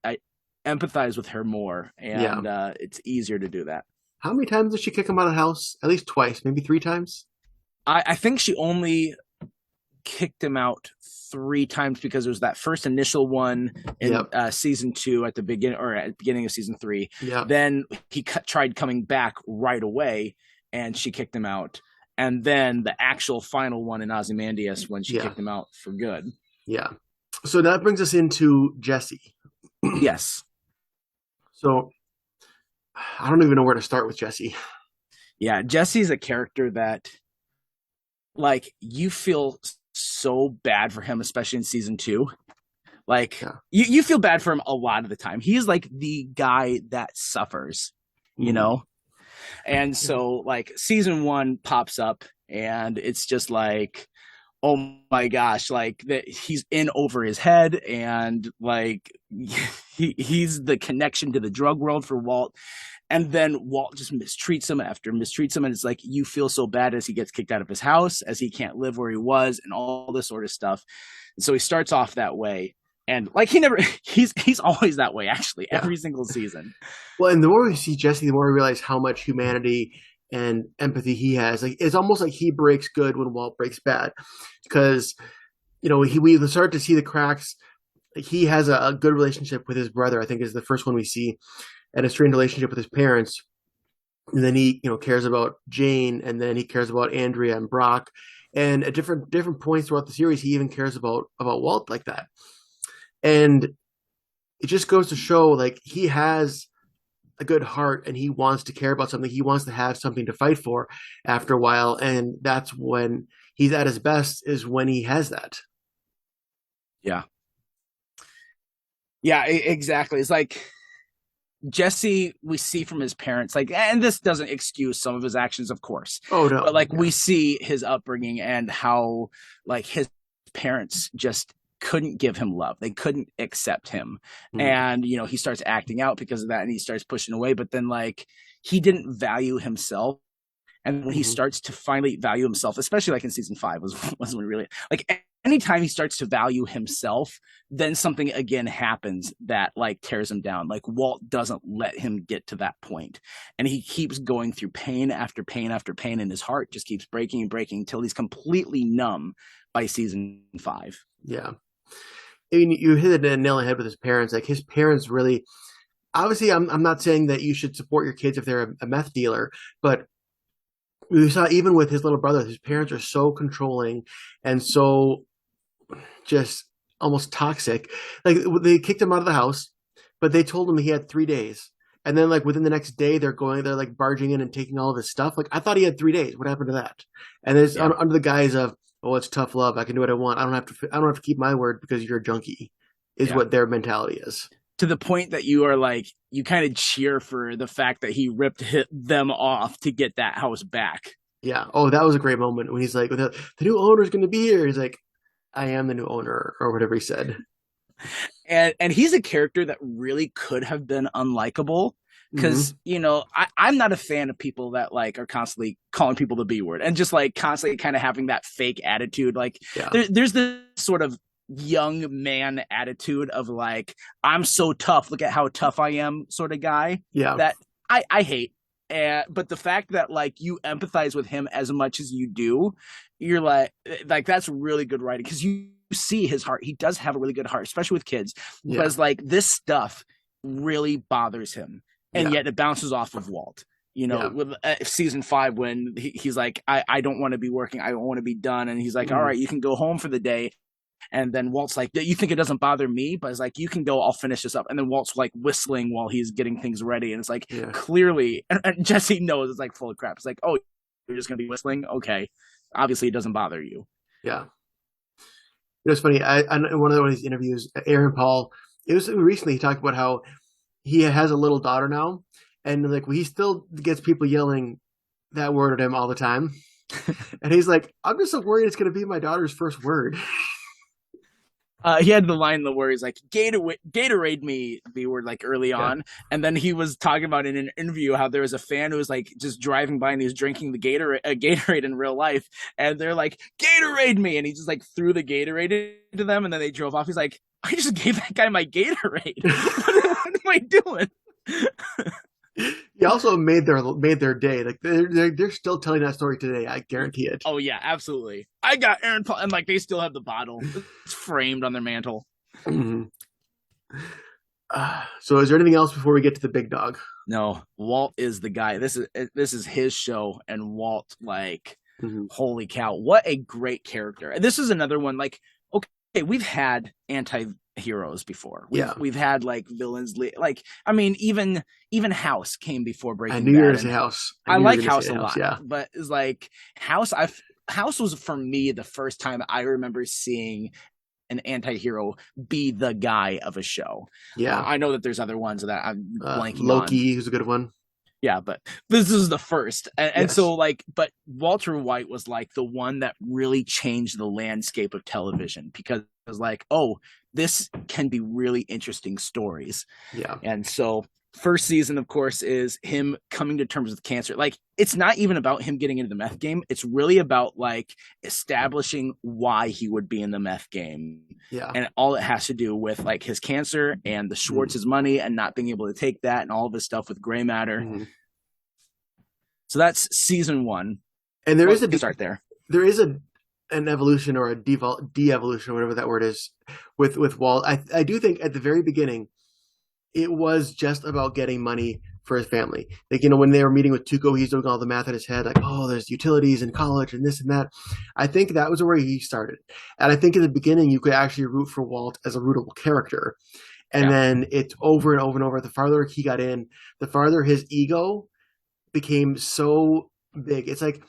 empathize with her more, and it's easier to do that. How many times did she kick him out of the house? At least twice, maybe 3 times. I think she only kicked him out 3 times, because there was that first initial one in season 2 at the beginning of season 3. Then he tried coming back right away, and she kicked him out. And then the actual final one in Ozymandias, when she kicked him out for good. So that brings us into Jesse. Yes. So I don't even know where to start with Jesse. Yeah, Jesse's a character that, like, you feel so bad for him, especially in season 2. Like, you feel bad for him a lot of the time. He is like the guy that suffers, you know? And so, like, season 1 pops up, and it's just like, oh my gosh, like, that he's in over his head, and like, he's the connection to the drug world for Walt. And then Walt just mistreats him, and it's like, you feel so bad as he gets kicked out of his house, as he can't live where he was, and all this sort of stuff. And so he starts off that way, and like, he's always that way, actually, every single season. Well, and the more we see Jesse, the more we realize how much humanity and empathy he has. Like, it's almost like he breaks good when Walt breaks bad, because we start to see the cracks. He has a good relationship with his brother, I think, is the first one we see, and a strained relationship with his parents. And then he cares about Jane, and then he cares about Andrea and Brock, and at different points throughout the series, he even cares about Walt like that. And it just goes to show, like, he has a good heart, and he wants to care about something. He wants to have something to fight for after a while, and that's when he's at his best, is when he has that. Exactly. It's like, Jesse, we see from his parents, like, and this doesn't excuse some of his actions, of course. Oh no. But like, we see his upbringing, and how, like, his parents just couldn't give him love. They couldn't accept him. And he starts acting out because of that, and he starts pushing away. But then, like, he didn't value himself, and when he starts to finally value himself, especially like in season 5 was when we really, like, anytime he starts to value himself, then something again happens that like tears him down. Like Walt doesn't let him get to that point, and he keeps going through pain after pain after pain, and his heart just keeps breaking and breaking until he's completely numb by season 5. Yeah. I mean, you hit the nail on the head with his parents. Like his parents really, obviously, I'm not saying that you should support your kids if they're a meth dealer, but we saw even with his little brother, his parents are so controlling and so just almost toxic. Like they kicked him out of the house, but they told him he had 3 days. And then like within the next day, they're like barging in and taking all of his stuff. Like I thought he had 3 days. What happened to that? And it's under the guise of, oh, it's tough love. I can do what I want. I don't have to keep my word because you're a junkie. Is what their mentality is. To the point that you are like, you kind of cheer for the fact that he ripped them off to get that house back. Yeah. Oh, that was a great moment when he's like, the new owner's going to be here. He's like, I am the new owner, or whatever he said. And he's a character that really could have been unlikable because you know I'm not a fan of people that like are constantly calling people the B word and just like constantly kind of having that fake attitude. Like there's this sort of young man attitude of like, I'm so tough, look at how tough I am sort of guy that I hate. But the fact that like you empathize with him as much as you do, you're like that's really good writing because you see his heart. He does have a really good heart, especially with kids, because like this stuff really bothers him, and yet it bounces off of Walt. You know, with season 5 when he's like, I don't want to be working, I don't want to be done, and he's like, all right, you can go home for the day. And then Walt's like, you think it doesn't bother me? But it's like, you can go, I'll finish this up. And then Walt's like whistling while he's getting things ready. And it's like, clearly, and Jesse knows it's like full of crap. It's like, oh, you're just going to be whistling? Okay. Obviously, it doesn't bother you. Yeah. It was funny. I in one of these interviews, Aaron Paul, it was recently, he talked about how he has a little daughter now. And like, he still gets people yelling that word at him all the time. And he's like, I'm just so worried it's going to be my daughter's first word. He had the line where he's like, Gatorade me, the word like early on. And then he was talking about in an interview how there was a fan who was like just driving by and he was drinking the Gatorade in real life. And they're like, Gatorade me. And he just like threw the Gatorade into them. And then they drove off. He's like, I just gave that guy my Gatorade. What am I doing? He also made their day. Like they're still telling that story today. I guarantee it. Oh yeah, absolutely. I got Aaron Paul, and like they still have the bottle. It's framed on their mantle. So, is there anything else before we get to the big dog? No, Walt is the guy. This is his show, and Walt, like, holy cow, what a great character. And this is another one. Like, okay, we've had anti-heroes before. We've had like villains. Like, I mean, even House came before Breaking Bad. I knew you were going to say House. I like House a lot, but it's like House was for me the first time I remember seeing an anti-hero be the guy of a show. I know that there's other ones that I'm blanking on. Loki, who's a good one. Yeah, but this is the first. And so like, but Walter White was like the one that really changed the landscape of television because it was like, oh, this can be really interesting stories. Yeah. And so first season, of course, is him coming to terms with cancer. Like, it's not even about him getting into the meth game. It's really about like establishing why he would be in the meth game. Yeah. And all it has to do with like his cancer and the Schwartz's money and not being able to take that and all of his stuff with gray matter. So that's season 1. And there is a start there. There is an evolution or a de-evolution or whatever that word is with Walt. I do think at the very beginning, it was just about getting money for his family. Like, you know, when they were meeting with Tuco, he's doing all the math in his head, like, oh, there's utilities in college and this and that. I think that was where he started. And I think in the beginning, you could actually root for Walt as a rootable character. And then it's over and over and over. The farther he got in, the farther his ego became so big. It's like,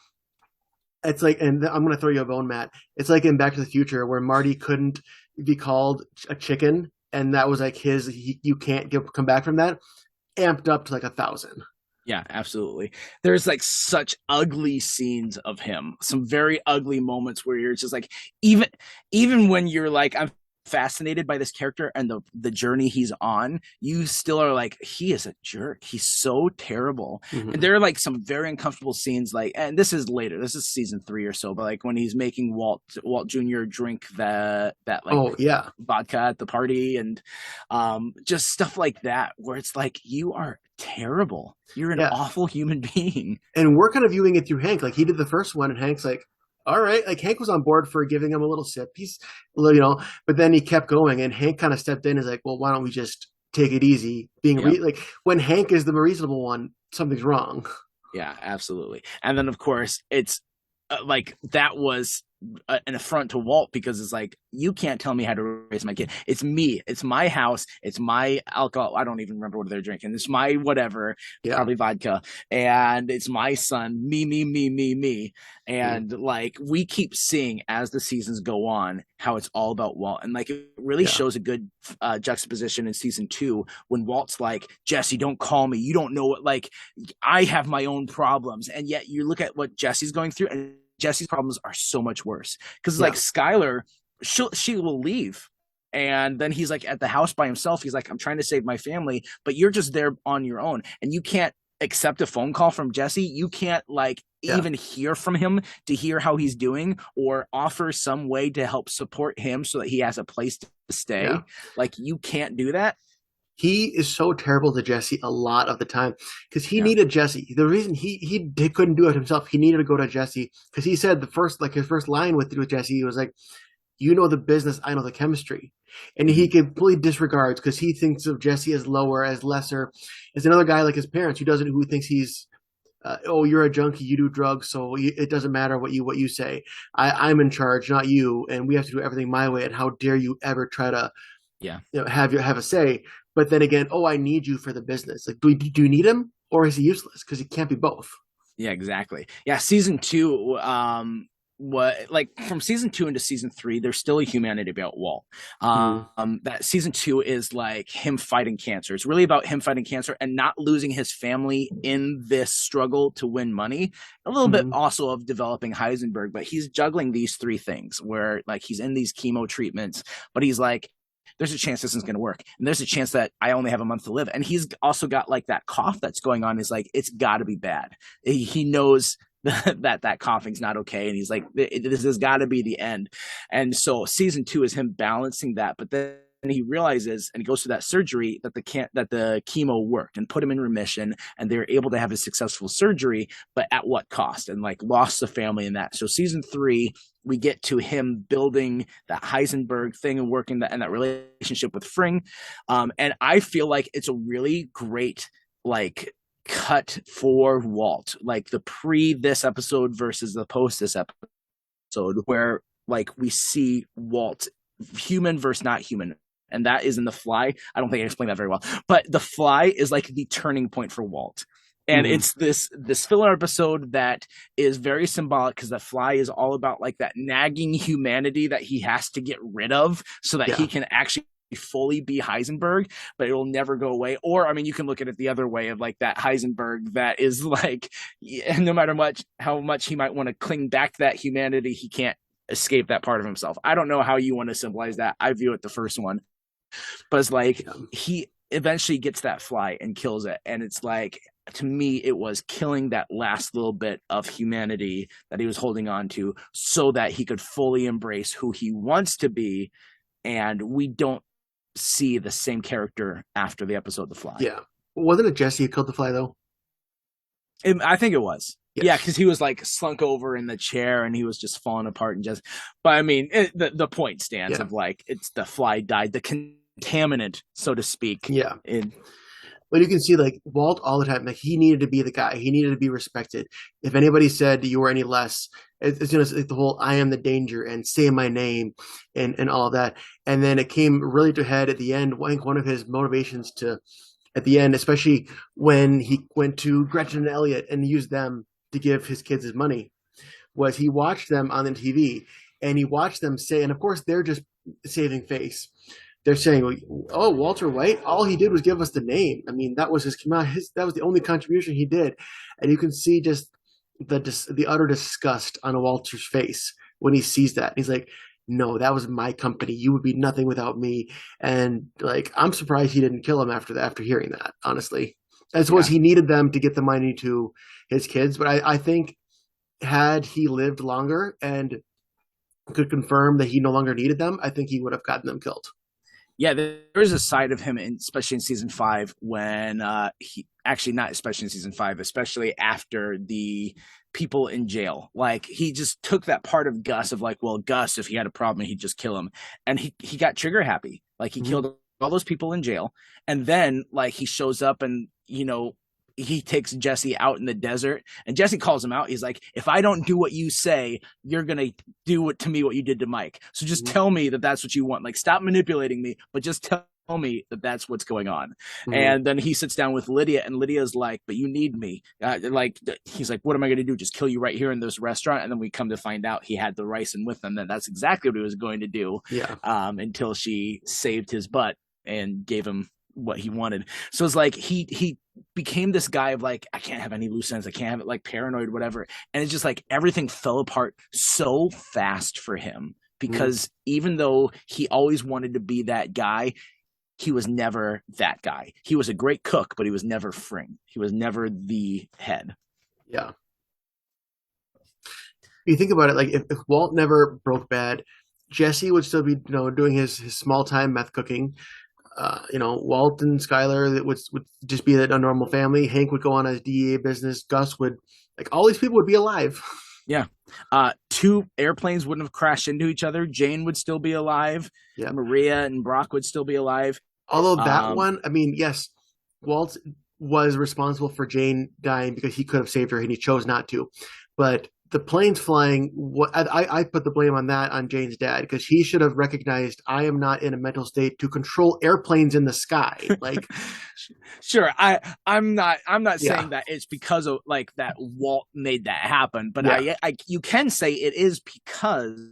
and I'm going to throw you a bone, Matt. It's like in Back to the Future where Marty couldn't be called a chicken. And that was like you can't come back from that, amped up to like 1,000. Yeah, absolutely. There's like such ugly scenes of him, some very ugly moments where you're just like, even when you're like, I'm fascinated by this character and the journey he's on, you still are like, he is a jerk. He's so terrible. And Mm-hmm. there are like some very uncomfortable scenes, like, and this is later, this is season 3 or so, but like when he's making Walt Jr. drink that like Oh yeah, vodka at the party, and just stuff like that, where it's like, you are terrible. You're an yeah. awful human being. And we're kind of viewing it through Hank. Like he did the first one, and Hank's like, all right. Like Hank was on board for giving him a little sip. He's, but then he kept going, and Hank kind of stepped in. And is like, well, why don't we just take it easy? Yep. Like when Hank is the reasonable one, something's wrong. Yeah, absolutely. And then of course it's like that was an affront to Walt, because it's like, you can't tell me how to raise my kid. It's me. It's my house. It's my alcohol. I don't even remember what they're drinking. It's my whatever, Yeah. probably vodka, and it's my son. Me, me, me, me, me. Mm. And like we keep seeing as the seasons go on how it's all about Walt, and like it really Yeah. shows a good juxtaposition in season 2 when Walt's like, Jesse, don't call me. You don't know what, like, I have my own problems, and yet you look at what Jesse's going through, and Jesse's problems are so much worse, because Yeah. like Skylar, she will leave, and then he's like at the house by himself. He's like, I'm trying to save my family, but you're just there on your own, and you can't accept a phone call from Jesse. You can't like Yeah. even hear from him to hear how he's doing, or offer some way to help support him so that he has a place to stay. Yeah. Like, you can't do that. He is so terrible to Jesse a lot of the time because he Yeah. needed Jesse. The reason he couldn't do it himself, he needed to go to Jesse because he said his first line with Jesse was like, "You know the business, I know the chemistry," and he completely disregards because he thinks of Jesse as lower, as lesser, as another guy like his parents who thinks he's. Oh, you're a junkie. You do drugs, so it doesn't matter what you say. I'm in charge, not you, and we have to do everything my way. And how dare you ever try to Yeah. have a say? But then again, oh, I need you for the business. Like, do you need him, or is he useless? Because he can't be both. Yeah, exactly. Yeah, season 2, what, like from season 2 into season 3, there's still a humanity about Walt. That season 2 is like him fighting cancer. It's really about him fighting cancer and not losing his family in this struggle to win money. A little bit also of developing Heisenberg, but he's juggling these 3 things where like he's in these chemo treatments, but he's like, there's a chance this isn't going to work, and there's a chance that I only have a month to live. And he's also got like that cough that's going on. Is like, it's got to be bad. He knows that coughing's not okay, and he's like, this has got to be the end. And so season 2 is him balancing that, but then he realizes, and he goes through that surgery, that the chemo worked and put him in remission, and they were able to have a successful surgery, but at what cost? And like lost the family in that. So season 3, we get to him building that Heisenberg thing and working that relationship with Fring. And I feel like it's a really great like cut for Walt, like the pre this episode versus the post this episode, where like we see Walt human versus not human. And that is in The Fly. I don't think I explained that very well, but The Fly is like the turning point for Walt. And it's this filler episode that is very symbolic, because The Fly is all about like that nagging humanity that he has to get rid of so that he can actually fully be Heisenberg, but it'll never go away. Or I mean, you can look at it the other way of like that Heisenberg that is like, no matter how much he might want to cling back to that humanity, he can't escape that part of himself. I don't know how you want to symbolize that. I view it the first one, but it's like he eventually gets that fly and kills it, and it's like, to me, it was killing that last little bit of humanity that he was holding on to so that he could fully embrace who he wants to be. And we don't see the same character after the episode The Fly. Yeah. Wasn't it Jesse who killed the fly, though? I think it was. Yes. Yeah, because he was like slunk over in the chair and he was just falling apart. And just, but I mean, the point stands of like, it's the fly died, the contaminant, so to speak. Yeah. But you can see like Walt all the time, like he needed to be the guy. He needed to be respected. If anybody said you were any less, it's like the whole "I am the danger" and "say my name" and all that. And then it came really to head at the end. I think one of his motivations at the end, especially when he went to Gretchen and Elliot and used them to give his kids his money, was he watched them on the TV and he watched them say, and of course they're just saving face. They're saying, "Oh, Walter White, all he did was give us the name. I mean, that was that was the only contribution he did." And you can see just the utter disgust on Walter's face when he sees that. He's like, no, that was my company. You would be nothing without me. And like, I'm surprised he didn't kill him after that, after hearing that, honestly. I suppose Yeah. he needed them to get the money to his kids, but I think had he lived longer and could confirm that he no longer needed them, I think he would have gotten them killed. Yeah, there's a side of him, especially in season 5, when he actually not especially in season 5, especially after the people in jail. Like he just took that part of Gus of like, well, Gus, if he had a problem, he'd just kill him, and he got trigger happy. Like he Mhm. killed all those people in jail, and then like he shows up and he takes Jesse out in the desert, and Jesse calls him out. He's like, if I don't do what you say, you're gonna do what to me what you did to Mike. So just Mhm. tell me that that's what you want. Like, stop manipulating me, but just tell me that that's what's going on. Mhm. And then he sits down with Lydia, and Lydia's like, but you need me. Like, he's like, what am I going to do? Just kill you right here in this restaurant? And then we come to find out he had the ricin with him, and that's exactly what he was going to do, Yeah. until she saved his butt and gave him what he wanted. So it's like he became this guy of like, I can't have any loose ends, I can't have it, like paranoid, whatever. And it's just like everything fell apart so fast for him, Mhm. because even though he always wanted to be that guy, he was never that guy. He was a great cook, but he was never Fring. He was never the head. Yeah. You think about it, like if Walt never broke bad, Jesse would still be, doing his small time meth cooking. Walt and Skylar that would just be a normal family. Hank would go on his DEA business. Gus would, like, all these people would be alive. Yeah. Two airplanes wouldn't have crashed into each other. Jane would still be alive. Yeah. Maria and Brock would still be alive. Although that Um, one, I mean, yes, Walt was responsible for Jane dying because he could have saved her and he chose not to. But the planes flying, I put the blame on that on Jane's dad because he should have recognized I am not in a mental state to control airplanes in the sky. Like, sure, I'm not yeah, saying that it's because of like that Walt made that happen, but yeah, I you can say it is because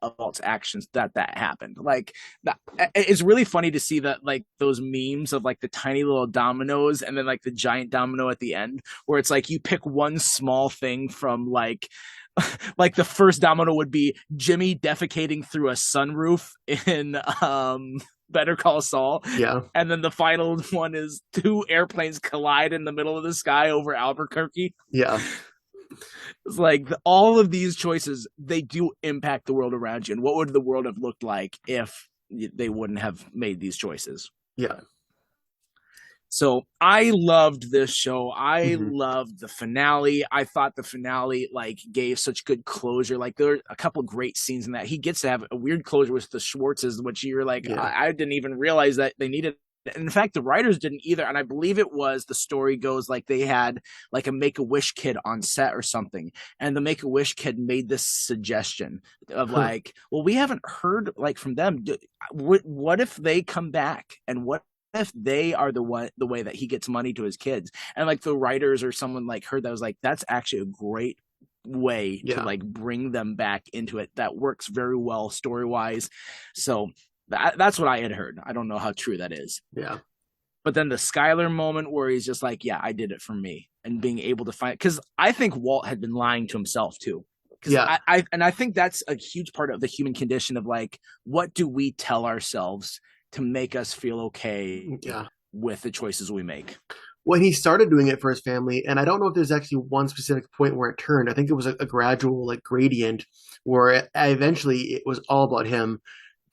of Walt's actions that happened. Like that, it's really funny to see that, like those memes of like the tiny little dominoes and then like the giant domino at the end, where it's like you pick one small thing from like the first domino would be Jimmy defecating through a sunroof in Better Call Saul. yeah, And then the final one is two airplanes collide in the middle of the sky over Albuquerque. yeah, It's like all of these choices, they do impact the world around you. And what would the world have looked like if they wouldn't have made these choices? yeah. So I loved this show. I Hmm. loved the finale. I thought the finale like gave such good closure. Like there are a couple great scenes in that. He gets to have a weird closure with the Schwartzes, which you're like, Yeah. I didn't even realize that they needed. In fact, the writers didn't either. And I believe it was, the story goes like they had like a Make-A-Wish kid on set or something. And the Make-A-Wish kid made this suggestion of Huh. like, well, we haven't heard like from them. What if they come back? And what if they are the way that he gets money to his kids? And like the writers or someone like heard that, was like, that's actually a great way to Yeah. like bring them back into it. That works very well story wise. So that's what I had heard. I don't know how true that is. Yeah. But then the Skylar moment where he's just like, yeah, I did it for me, and being able to find, because I think Walt had been lying to himself too. Because Yeah. I think that's a huge part of the human condition of like, what do we tell ourselves to make us feel okay Yeah. with the choices we make? When he started doing it for his family, and I don't know if there's actually one specific point where it turned. I think it was a gradual like gradient where eventually it was all about him,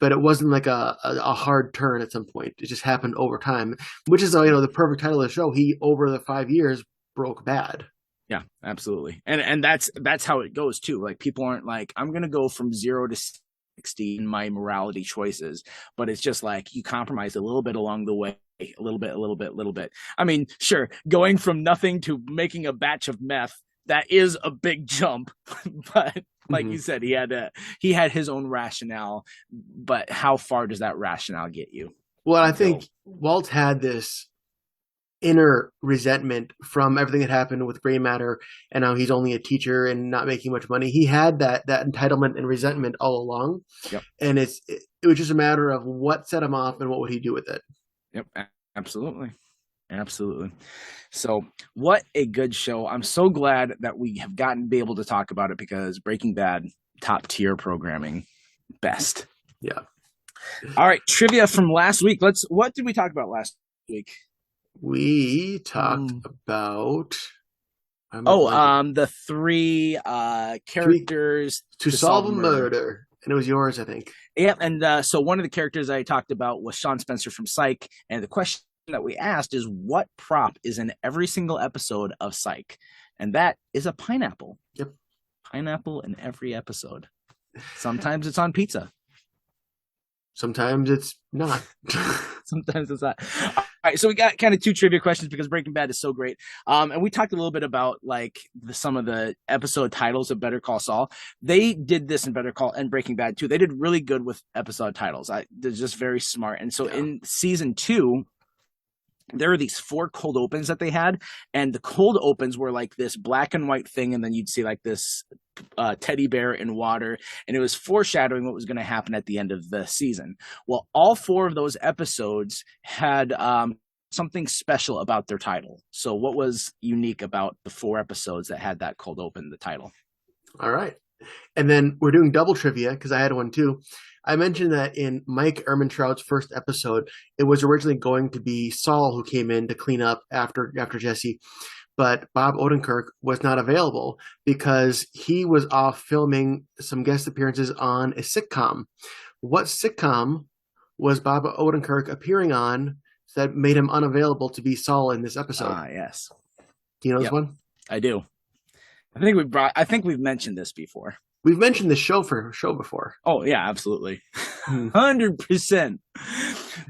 but it wasn't like a hard turn at some point. It just happened over time, which is the perfect title of the show. He over the 5 years broke bad. Yeah, absolutely. And that's how it goes too. Like people aren't like, I'm gonna go from 0 to 60 in my morality choices, but it's just like you compromise a little bit along the way, a little bit, a little bit, a little bit. I mean, sure, going from nothing to making a batch of meth, that is a big jump. But like Hmm. you said, he had his own rationale, but how far does that rationale get you? Well, I Until think Walt had this inner resentment from everything that happened with gray matter and how he's only a teacher and not making much money. He had that entitlement and resentment all along, yep. and it was just a matter of what set him off and what would he do with it. Yep, absolutely. Absolutely. So, what a good show. I'm so glad that we have gotten to be able to talk about it, because Breaking Bad, top tier programming. best. Yeah. All right, trivia from last week. What did we talk about last week? We talked about the three characters to solve a murder. And it was yours, I think. Yeah, and so one of the characters I talked about was Sean Spencer from Psych, and the question that we asked is what prop is in every single episode of Psych? And that is a pineapple. Yep. Pineapple in every episode. Sometimes it's on pizza. Sometimes it's not. Sometimes it's not. All right, so we got kind of two trivia questions because Breaking Bad is so great. And we talked a little bit about like some of the episode titles of Better Call Saul. They did this in Better Call and Breaking Bad too. They did really good with episode titles. They're just very smart. And so in season 2, there were these 4 cold opens that they had, and the cold opens were like this black and white thing, and then you'd see like this teddy bear in water, and it was foreshadowing what was going to happen at the end of the season. Well, all 4 of those episodes had something special about their title. So what was unique about the 4 episodes that had that cold open, the title? All right. And then we're doing double trivia because I had one too. I mentioned that in Mike Ehrmantraut's first episode, it was originally going to be Saul who came in to clean up after Jesse, but Bob Odenkirk was not available because he was off filming some guest appearances on a sitcom. What sitcom was Bob Odenkirk appearing on that made him unavailable to be Saul in this episode? Yes. Do you know this one? I do. I think we've mentioned this before. We've mentioned this show before. Oh, yeah, absolutely. 100%.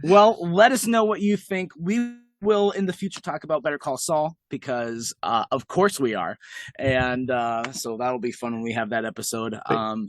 Well, let us know what you think. We will in the future talk about Better Call Saul because, of course, we are. And so that'll be fun when we have that episode.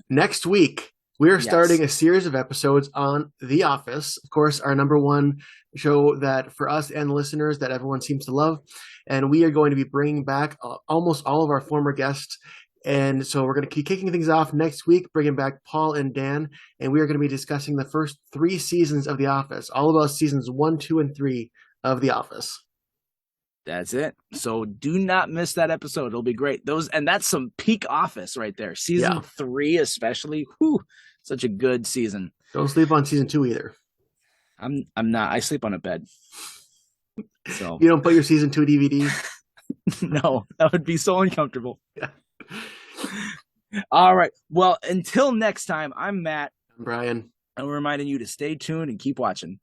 Next week, we're starting a series of episodes on The Office. Of course, our number one show that for us and listeners that everyone seems to love. And we are going to be bringing back almost all of our former guests. And so we're going to keep kicking things off next week, bringing back Paul and Dan, and we are going to be discussing the first 3 seasons of The Office, all about seasons 1, 2, and 3 of The Office. That's it. So do not miss that episode. It'll be great. And that's some peak Office right there. Season 3 especially. Whew, such a good season. Don't sleep on season 2 either. I'm not. I sleep on a bed. So you don't put your season 2 DVD? No, that would be so uncomfortable. Yeah. All right. Well, until next time, I'm Matt. I'm Brian. And we're reminding you to stay tuned and keep watching.